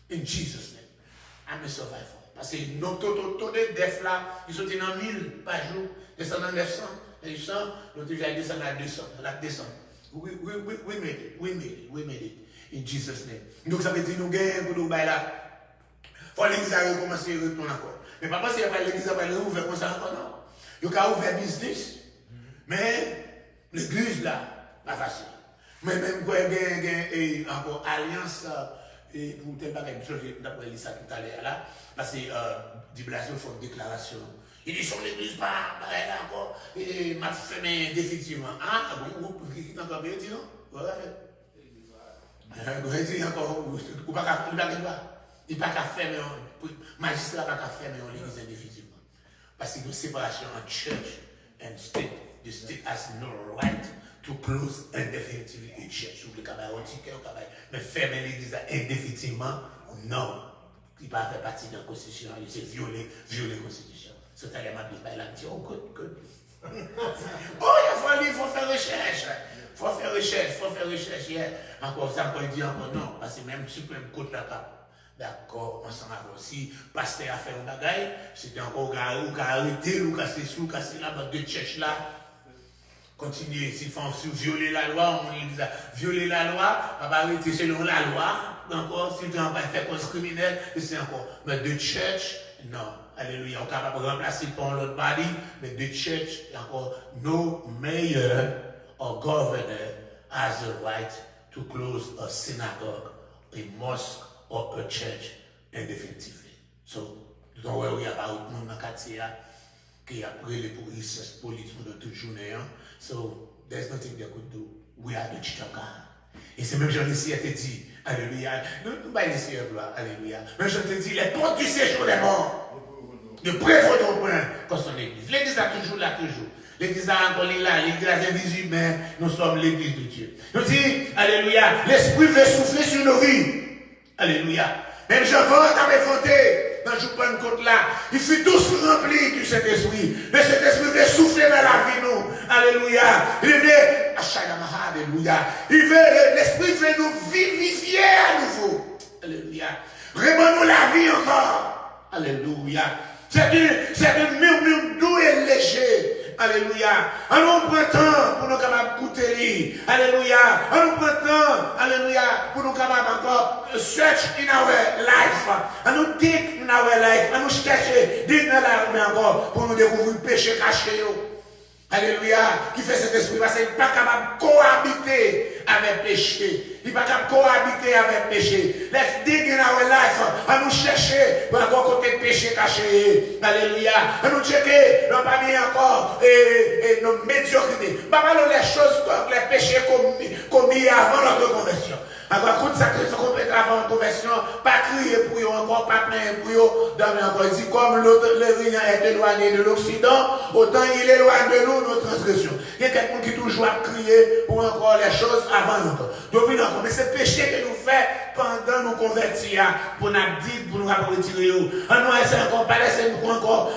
In Jesus' name. I'm a survivor. Parce que nos taux de def là, ils sont dans 1000 par jour, descendant 900. Et ça, nous déjà descendu à 200. We made it. In Jesus' name. Donc ça veut dire nous gagnons pour nous bailler là. Il faut l'église a recommencer à retourner encore. Mais pas parce que l'église a ouvert comme ça encore, non. Il a ouvert business. Mais l'église là, pas facile. Mais même quand il y a encore alliance pour tel bagage, d'après Lisa tout à l'heure là, parce que Di Blasio fait une déclaration. Il dit sur l'église, pas là encore, et m'a fait définitivement. Ah, bon, vous encore bien dit non? Voilà. Il dit encore, ou pas qu'à faire, il pas qu'à faire, mais magistrat pas qu'à faire, mais on l'église indéfinitivement. Parce que une séparation entre church and state, the state has no right to close indefinitely a church. Ou le cabaret, on dit qu'il y a un cabaret, mais fermer l'église indéfinitivement, non. Il ne peut pas faire partie de la Constitution, il s'est violé la Constitution. C'est à la Bible, il a dit, oh, good. Oh, il faut faire recherche. Il faut faire recherche. Encore, ça, on dit encore non, parce que même Supreme Court là, d'accord, ensemble avec aussi, pasteur a fait un bagage, c'était encore ou arrêté, ou casser sous, casser la bande de church là. Continuer, s'ils font violer la loi, on dit violer la loi, on va arrêter selon la loi, encore, si tu n'as pas fait cause criminelle, c'est encore. Mais de church, non. Alléluia, on est capable de remplacer par l'autre body, mais de church, encore, no mayor or governor has the right to close a synagogue, a mosque, or a church indefinitely. So, don't worry about nous dans le quartier qui a pris les polices de toute journée. So, there's nothing they could do. We are the church of God. Et c'est même Jean-Lucie a dit, alléluia, nous ne pas laisser un gloire, alléluia. Mais je te dis, les portes du séjour des morts, ne préfèrent au point comme son église. L'église a toujours là, toujours. L'église a encore là, l'église est invisible, mais nous sommes l'église de Dieu. Nous dit, alléluia, l'esprit veut souffler sur nos vies. Alléluia. Même je vante à mes fondés. Dans le Pentecôte là, il fut tous remplis du Saint-Esprit. Le Saint-Esprit veut souffler dans la vie nous. Alléluia. Il veut, alléluia. Il veut, l'Esprit veut nous vivifier à nouveau. Alléluia. Remets-nous la vie encore. Alléluia. C'est une murmure doux et léger. Alléluia. On nous prend temps pour nous capables d'écouter. Alléluia. On nous prend temps, alléluia, pour nous capables encore search in our life. On nous dig in our life. On nous chercher, dig dans la vie encore pour nous découvrir le péché caché. Alléluia. Qui fait cet esprit parce qu'il n'est pas capable de cohabiter avec péché. Il n'est pas capable de cohabiter avec péché. Let's dig in our life. On nous chercher pour avoir côté de péché caché. Alléluia. On nous checker. Non pas bien encore. Et nos médiocrités. Pas mal les choses comme les péchés commis avant notre conversion. Alors, quand ça fait complètement avant la conversion, pas crier pour eux encore, pas plaindre pour eux, dans encore, il dit, comme l'Orient est éloigné de l'Occident, autant il éloigne de nous nos transgressions. Il y a quelqu'un qui toujours a crié pour encore les choses avant nous. Donc, mais c'est péché que nous faisons pendant nous convertir, pour nous dire, pour nous retirer. On nous essaie encore, pas laisser nous encore,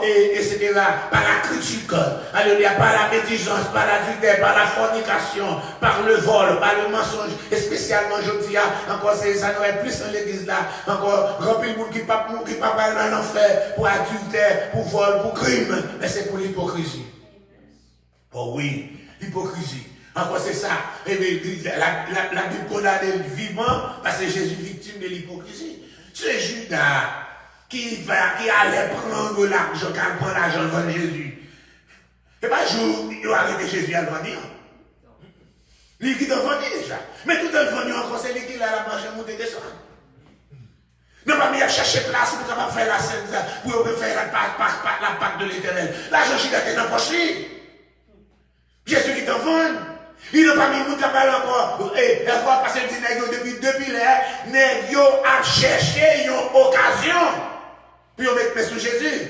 etc. Par la critique, alléluia, par la médisance, par l'adultère, par la fornication, par le vol, par le mensonge, et spécialement, je dis, encore, ça n'aurait plus dans l'église là, encore, rempli le monde qui pas dans l'enfer, pour adultère, pour vol, pour crime, mais c'est pour l'hypocrisie. Oh oui, l'hypocrisie. Encore c'est ça. Et bien, la Bible condamne vivement parce que Jésus est victime de l'hypocrisie. C'est Judas qui allait prendre l'argent, qui prend l'argent devant Jésus. Et pas jour, il a arrêté Jésus à le vendre. Lui qui t'a vendu déjà. Mais tout le vendu encore, c'est lui qui a la marche monter descendre. Non, pas mis à chercher place pour capable faire la scène, pour faire la Pâque de l'Éternel. L'argent qui était dans la poche. Jésus qui t'en vend. Il n'a pas mis mon cabal encore. Et encore parce que depuis les nègres a cherché une occasion pour mettre sur Jésus.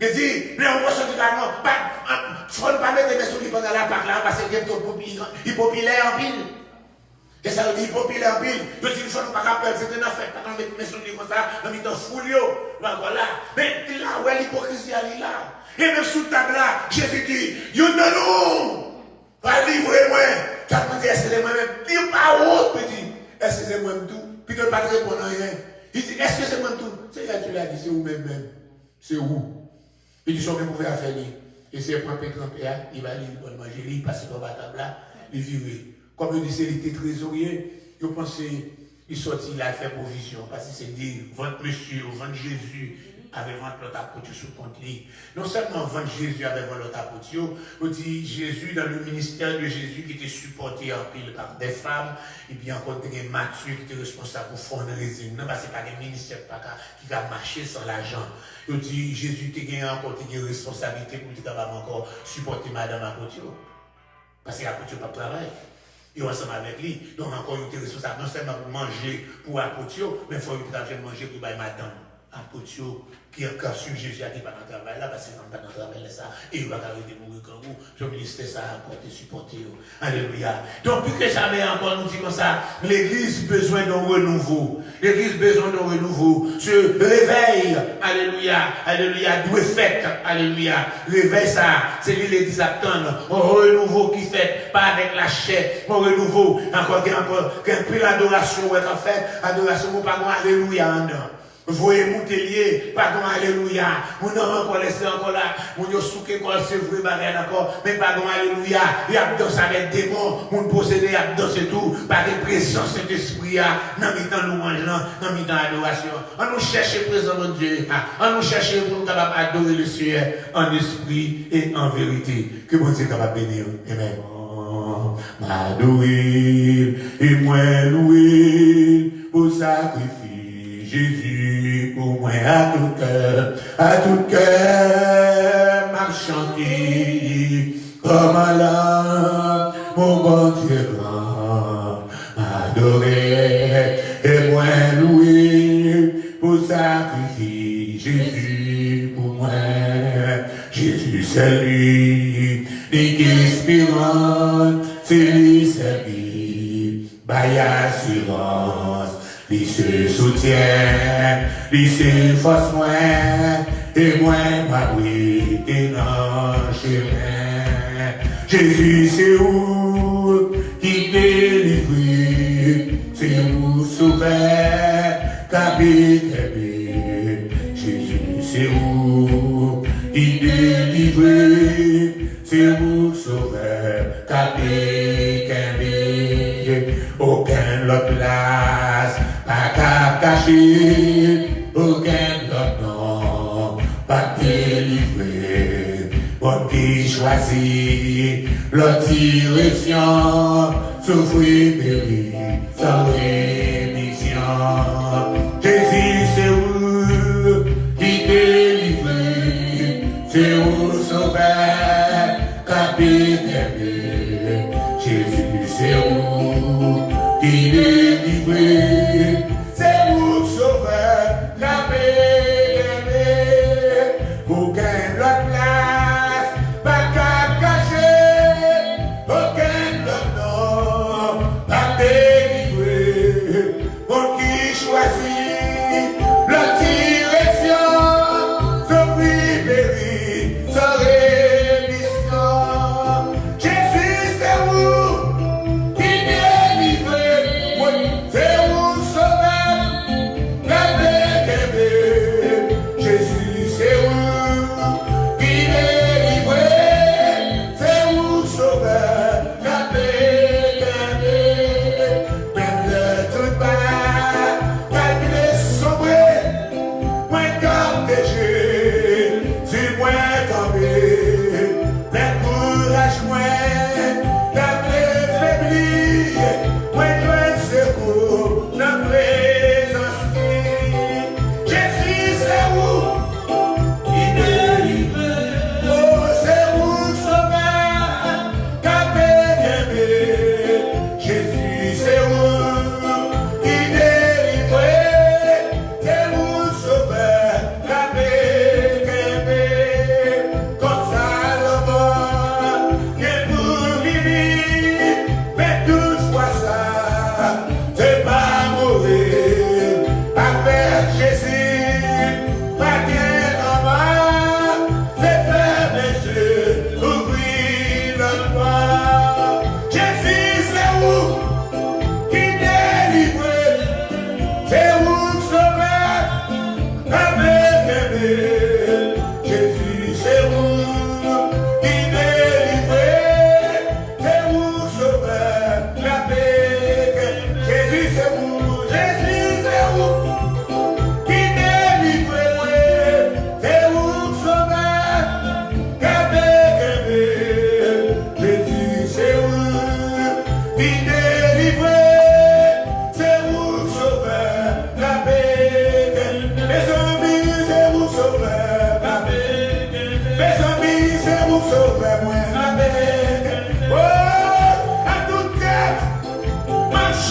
Il dit, mais on va sortir carrément. Il ne faut pas mettre mes souris pendant la Pâque là parce qu'il est populaire en pile. Et ça veut dire populaire en pile. Je dis, il ne faut pas rappeler, c'est une affaire. Pas mettre mes souris comme ça, on met dans foulio. Voilà. Mais là, où est l'hypocrisie, elle est là. Et même sous table là, Jésus dit, you know nous. Va livrer moi. Tu as dit, excusez-moi même. Dis pas où, petit. Excusez-moi tout. Puis tu ne pas répondre à rien. Il dit, excusez-moi tout. C'est là, tu l'as dit, c'est où même. C'est où. Il dit, je vais pouvoir faire lui. Et c'est pour un peu trempé, il va lui manger, il passe dans la table là, il vivait. Comme il dit, il était trésorier, il pensait, il sortit, il a fait provision. Parce que c'est dire, vendre monsieur, vendre Jésus, avec vendre l'autre apôtre sous compte. Non seulement vendre Jésus avec vendre l'autre apôtre, on dit Jésus dans le ministère de Jésus qui était supporté en pile par des femmes, et puis encore des Matthieu qui était responsable pour fundraising. Non, parce que c'est pas des ministères qui va marcher sans l'argent. On dit Jésus était encore une responsabilité pour être capable encore supporter madame apôtre. Parce que l'apôtre n'a pas de travail. Et ensemble avec lui, donc encore il était responsable non seulement pour manger pour apôtre, mais il faut qu'il manger pour madame. apôtres qui ont sur Jésus qui pas dans le travail là, parce qu'ils n'ont pas dans le travail ça, et ils vont arrêter pour quand vous, le ministère ça a encore supporté. Alléluia. Donc, plus que jamais encore, nous disons comme ça, l'église besoin d'un renouveau. L'église besoin d'un renouveau. Ce réveil, alléluia, alléluia, d'où est fait, alléluia. Réveil ça, c'est l'église attend. Un renouveau qui fait, pas avec la chair, un renouveau, encore qu'un peu l'adoration, ouais, en fait, adoration, pas moi, alléluia, non. Voyez Moutelier, pardon, alléluia. Mon nom encore laissé encore là. Mon yo souké quoi, c'est vrai, bagarre encore. Mais pardon, alléluia. Il y a dansé avec des démons. Mon possédé, il y a dansé tout. Par des présence de l'esprit, dans mi-temps louange, dans mi-temps adoration. On nous cherche présent, mon Dieu. On nous cherche pour nous capables d'adorer le Seigneur en esprit et en vérité. Que mon Dieu capable de bénir. Amen. M'adorer et moi louer au sacrifice. Jésus, pour moi, à tout cœur, m'a chanté, comme un lampe, mon bon Dieu grand, m'adorer, et moi louer, pour sacrifier, Jésus, pour moi, Jésus, c'est lui, l'espérance, c'est lui, c'est lui, by assurance. Il se soutient, il se force moins, et moi m'abrite dans le chemin. Jésus, c'est où qui délivre, c'est où sauver, capitaine. Jésus, c'est où qui délivre, c'est où sauver, capitaine. Aucun l'autre place. Pas qu'à cacher, aucun autre nom, pas délivré, bon qui choisit, l'autre direction, souffrir, périr, sans rémission. Jésus, c'est où qui délivre, c'est où sauveur, capitaine. Jésus, c'est où qui délivre.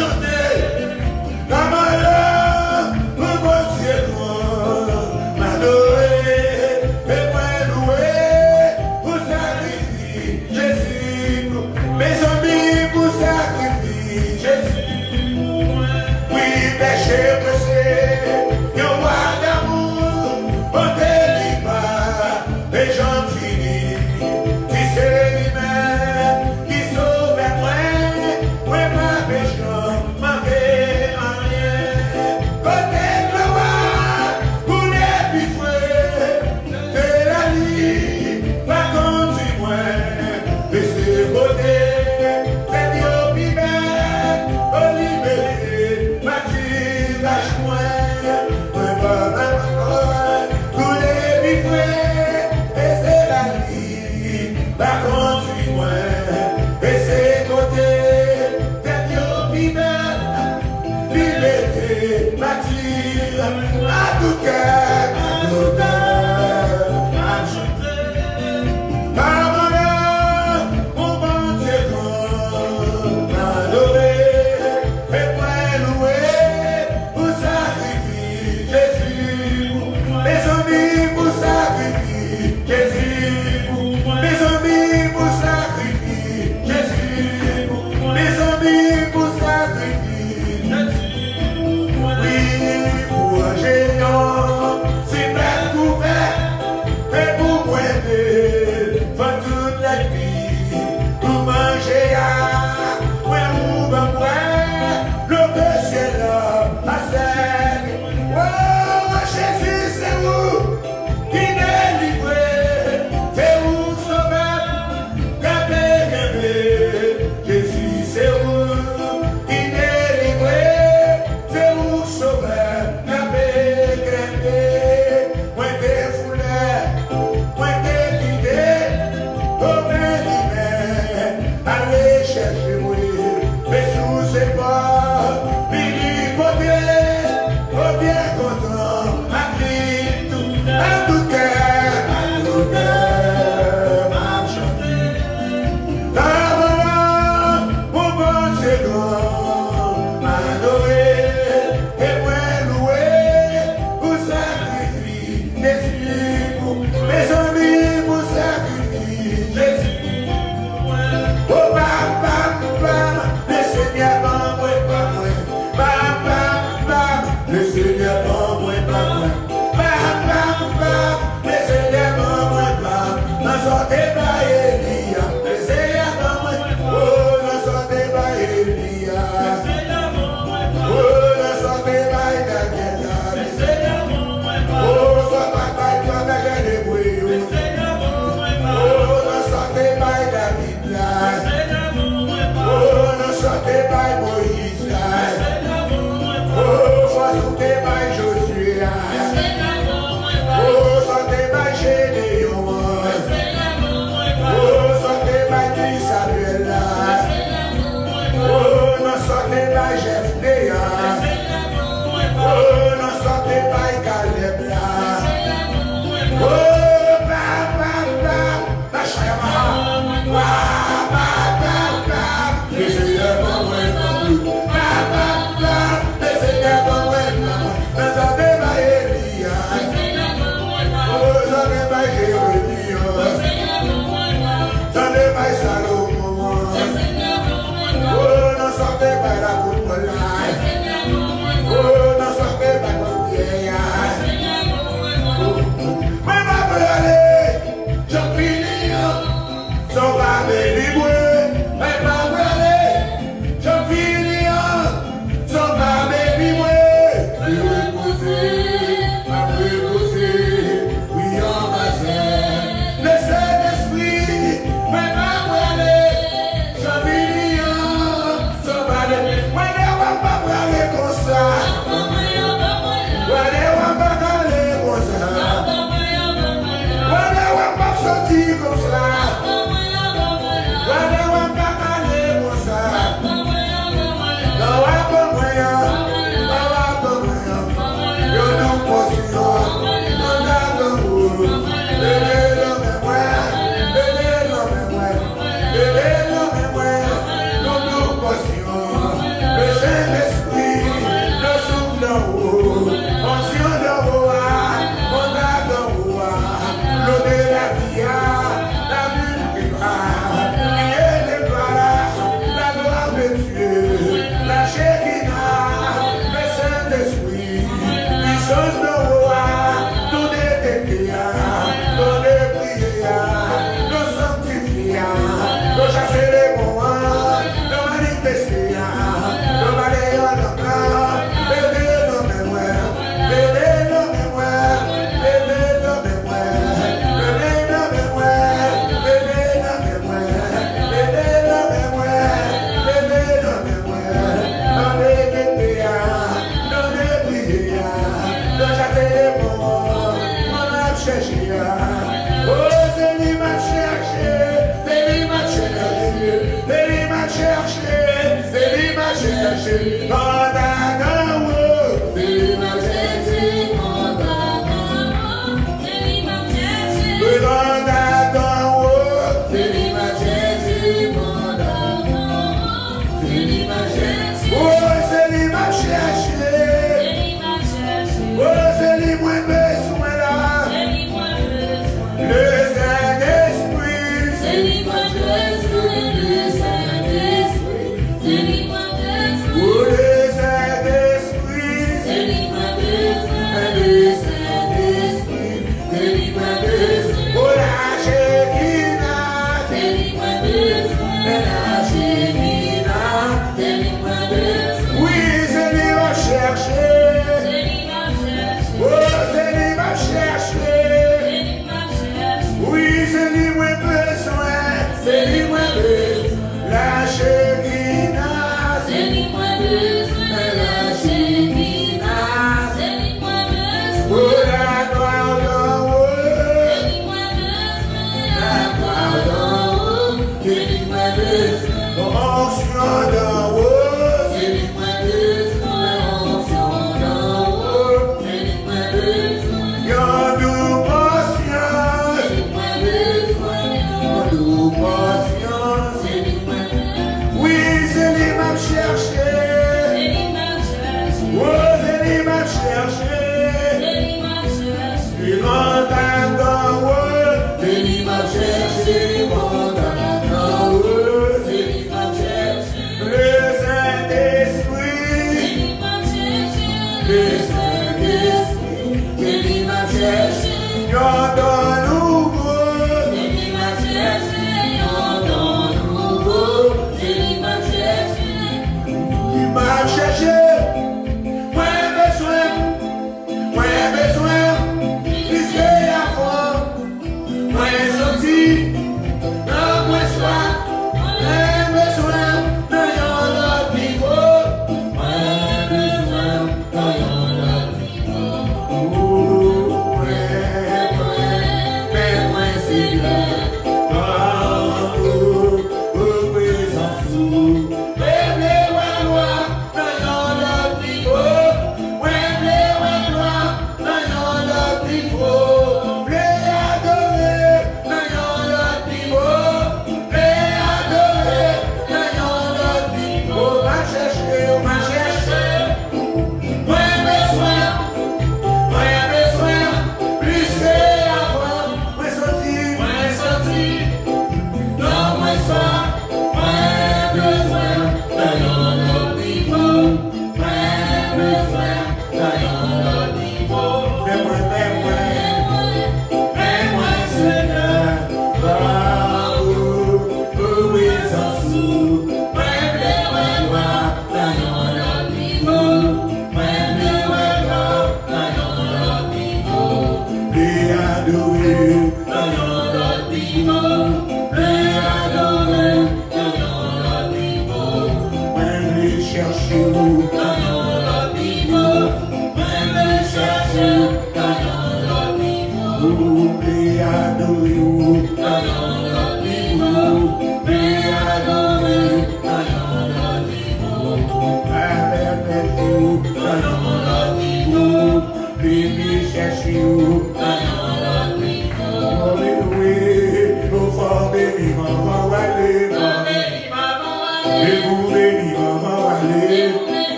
chanter, la malheur, le bon Dieu,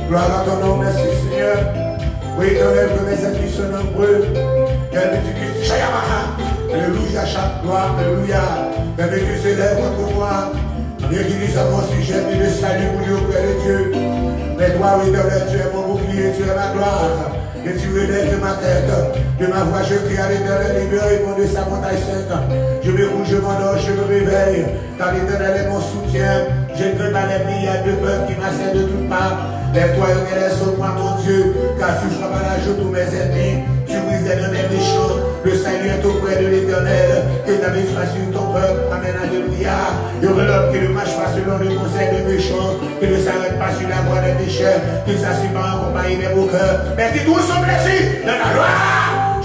Gloire à ton nom, merci Seigneur. Oui, éternel, que mes ennemis sont nombreux. Alléluia, chaque gloire, alléluia. Même que tu s'élèves contre moi. Les guérisons mon sujet, et le salut pour lui auprès de Dieu. Mais toi, oui, tu es mon bouclier, tu es ma gloire. Et tu relèves de ma tête, de ma voix, je crie à l'Éternel, libérez-moi de sa montagne sainte. Je me couche, je m'endors, je me réveille, car l'Éternel est mon soutien. Je ne veux pas l'ennemi, il y a deux peuples qui m'assaillent de toutes parts. Lève-toi et sauve-moi, mon Dieu, car tu frappes à la joue tous mes ennemis. Tu brises les noms des méchants. Le salut est auprès de l'Éternel. Que ta vie soit sur ton peuple. Amen, alléluia. Et l'homme qui ne marche pas selon le conseil des méchants, qui ne s'arrête pas sur la voie des pécheurs, qui ne s'assied pas en compagnie des moqueurs, mais qui trouve son plaisir dans la loi.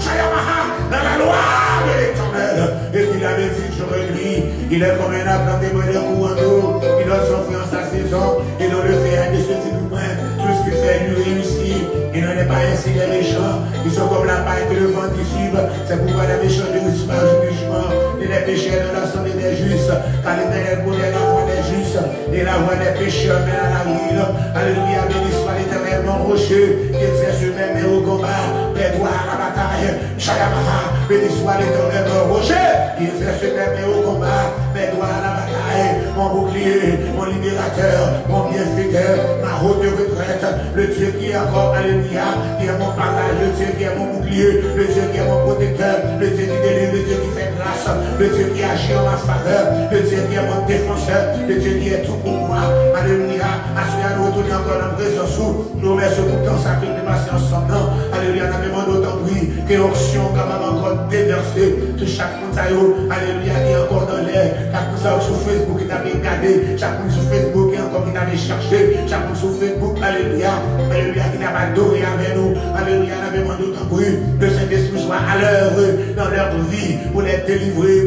Shayamaha, dans la loi de l'Éternel. Et qu'il avait dit, je relis, il est comme un arbre planté près d'un courant d'eau. Il donne son fruit en sa saison. Et dans le fait de ce type de point, tout ce qu'il fait lui réussit. Il n'en est pas ainsi les méchants. Ils sont comme la paille que le vent dissipe. C'est pourquoi les méchants ne reçoivent pas le jugement. Et les pécheurs dans l'assemblée des justes. Car l'Éternel connaît la voie des justes. Et la voie des pécheurs mène à la ruine. Alléluia, béni soit l'Éternel, mon rocher. Qui exerce même au combat. Les doigts à la bataille. Shayamaha, béni soit l'Éternel, mon rocher. Qui exerce même au combat. Mes doigts à la bataille. Mon bouclier, mon libérateur, mon bienfaiteur, ma haute retraite. Le Dieu qui est encore, alléluia, qui est mon partage, le Dieu qui est mon bouclier, le Dieu qui est mon protecteur, le Dieu qui délivre, le Dieu qui fait grâce, le Dieu qui agit en ma faveur, le Dieu qui est mon défenseur, le Dieu qui est tout pour moi. Alléluia. Assurez nous retourner encore dans la présence où nous remercions pour tant sacré de passer ensemble. Alléluia. Nous demandons d'autant bruit que l'onction capable encore déverser sur chaque montagne. Alléluia. Qui est encore dans l'air. Chaque monde sur Facebook qui t'a regardé, chaque monde sur Facebook qui est encore qui t'a cherché, chaque monde sur Facebook. Alléluia. Alléluia. Qui n'a pas adoré avec nous. Alléluia. Nous demandons d'autant bruit que le Saint-Esprit soit à l'heure dans leur vie pour les délivrer,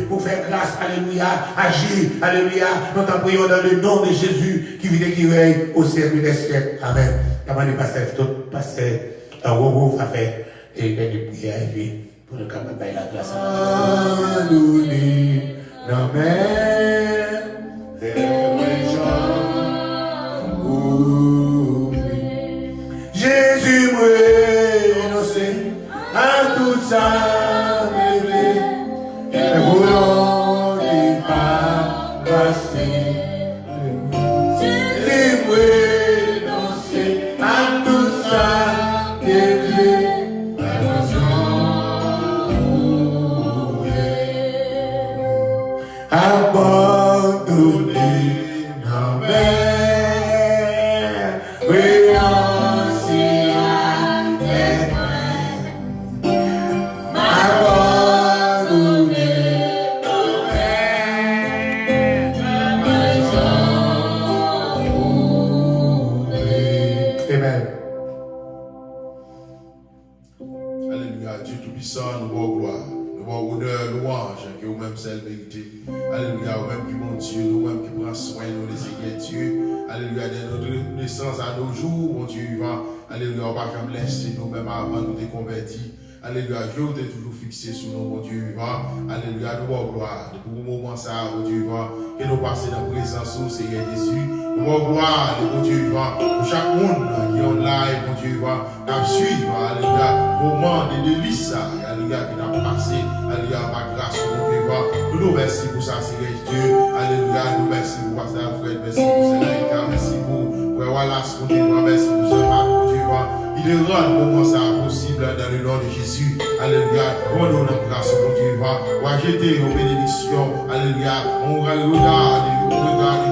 pour faire grâce. Alléluia. Agir. Alléluia. Nous t'en prions dans le nom de Jésus qui vit et qui règne au siècle des siècles. Amen. Comment les pasteurs, tout pasteur, Robo va faire et des prières et puis pour le capable de la grâce. Alléluia. Amen. Jésus m'a annoncé à tout ça, et voulons qu'il pas passer. Jésus m'a annoncé à tout ça, abandonné, amen. Alléluia, au même qui mon Dieu, au même qui prend soin de nous, les Seigneurs Dieu. Alléluia, de notre naissance à nos jours, mon Dieu vivant. Alléluia, on va comme laisser nous-mêmes avant nous déconvertir. Alléluia, Dieu est toujours fixé sur nous, mon Dieu vivant. Alléluia, nous avons gloire. Pour le moment, ça, mon Dieu vivant, que nous passons dans la présence du Seigneur Jésus. Nous avons gloire, mon Dieu vivant. Pour chaque monde qui est en live, mon Dieu vivant, nous suivons, alléluia, moment de délices, alléluia, qui n'a passé, alléluia, par grâce, mon Dieu vivant. Nous nous remercions pour ça, Seigneur Dieu. Alléluia, nous remercions pour Pasteur Alfred, merci pour Sénaïka, merci pour Frère Wallace, mon Dieu vivant, merci pour ce Marc, mon Dieu vivant. Il est rend le moment ça possible dans le nom de Jésus. Alléluia. On nous la grâce, mon Dieu vivant. On va jeter nos bénédictions. Alléluia. On regarde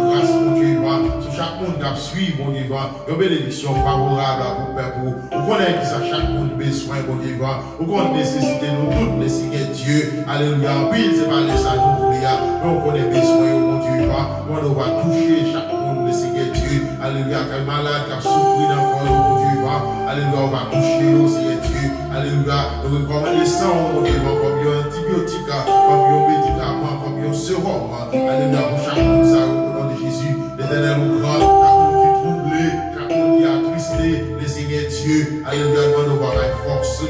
grâce, mon Dieu vivant. Sur chaque monde qui suit, mon Dieu vivant. Nos bénédictions favorables pour peuple. On connaît qui ça chaque monde besoin, mon Dieu vivant. On connaît nécessité nous toutes les Seigneur Dieu. Alléluia. Oui, c'est pas laisser à nous oublier. Mais on connaît besoin, mon Dieu vivant. On doit toucher chaque monde, les Seigneur Dieu. Alléluia. Quel malade qui a souffert dans le corps, mon Dieu vivant. Alléluia, on va toucher nous, Seigneur Dieu. Alléluia, nous recommandons les sangs, mon Dieu, comme un antibiotique, comme un médicament, comme un sérum. Alléluia, pour chaque monde, ça, au nom de Jésus, l'Éternel nous grand, chaque monde qui est troublé, chaque monde qui est attristé, les Seigneur Dieu. Alléluia, nous devons avoir la force.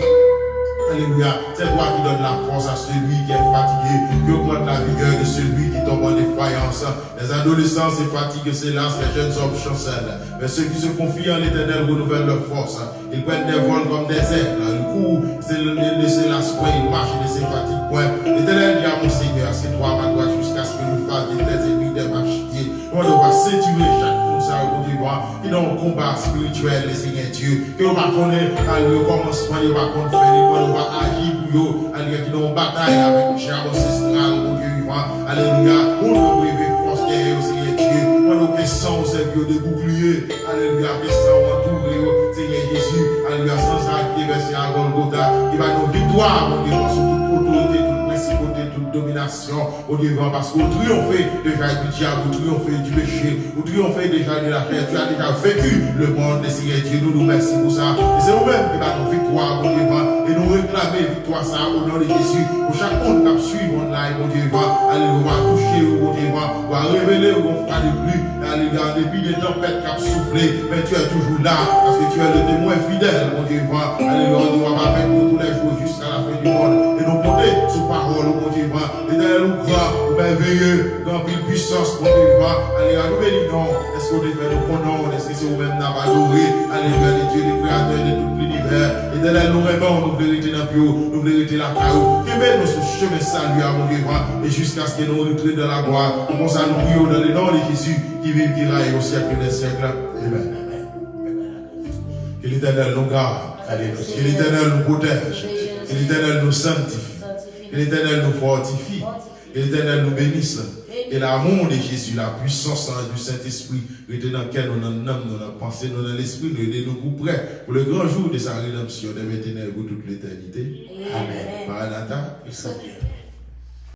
Alléluia, c'est toi qui donne la force à celui qui est fatigué, qui augmente la vigueur de celui qui tombe en défaillance. Les adolescents se fatiguent, s'élancent, les jeunes hommes chancellent. Mais ceux qui se confient en l'Éternel renouvellent leur force. Ils prennent des vols comme des aigles. Ils courent, ne s'élancent point, ils marchent, ne se fatiguent point. L'Éternel dit à mon Seigneur, c'est toi ma droite jusqu'à ce que nous fassions des ennemis des combat spirituel, les Seigneur Dieu. Que nous ne connaissons pas le commencement, nous ne connaissons pas faire, nous ne agir pour eux. Alléluia, qui nous bataille avec le chien ancestral, mon Dieu vivant. Alléluia, on nous prive force derrière, Seigneur Dieu. On nous fait sans servir de bouclier. Alléluia, que sans entourer, Seigneur Jésus. Alléluia, sans acte versé à Golgotha. Qui va nous victoire, mon Dieu, sur toute autorité, toute principauté, toute domination. Mon Dieu vivant, parce que vous triomphez déjà du diable, vous triomphez du péché, vous triomphez déjà de la terre. Tu as déjà vécu le monde de Seigneur Dieu. Nous nous remercions pour ça. Et c'est nous-mêmes qui va nous victoire, mon Dieu vivant. Et nous réclamer victoire ça au nom de Jésus. Pour chaque monde qui suit mon live, mon Dieu vivant. Alléluia, on va toucher, mon Dieu vivant. On va révéler, on fera de plus. Alléluia, en dépit des tempêtes qui ont soufflé. Mais tu es toujours là, parce que tu es le témoin fidèle, mon Dieu vivant. Alléluia, on doit avec nous tous les jours jusqu'à la fin du monde. Et nous compter sur parole, mon Dieu vivant. Éternel, nous grand, nous merveilleux, grand pile puissance, mon Dieu vivant. Alléluia, nous bénissons. Est-ce qu'on devait nous connaître? Est-ce que c'est vous-même n'a pas adoré? Alléluia, les dieux, les créateurs de tout l'univers. Éternel, nous rêvons, nous voulons hériter dans le bio, nous voulons hériter la caillou. Que nous sur chemin salut à mon Dieu vivant. Et jusqu'à ce que nous rentrions dans la gloire. Nous ça nous prions dans le nom de Jésus qui vit, qui règne au siècle des siècles. Amen. Que l'Éternel nous garde. Que l'Éternel nous protège. Que l'Éternel nous sanctifie. Que l'Éternel nous fortifie. Que l'Éternel nous bénisse. Et l'amour de Jésus, la puissance du Saint-Esprit, dans lequel nous en âme, nous en pensée, nous dans l'esprit, nous aidez nous pour prêt pour le grand jour de sa rédemption, de maintenant pour toute l'éternité. Amen. Maranatha, il s'en vient.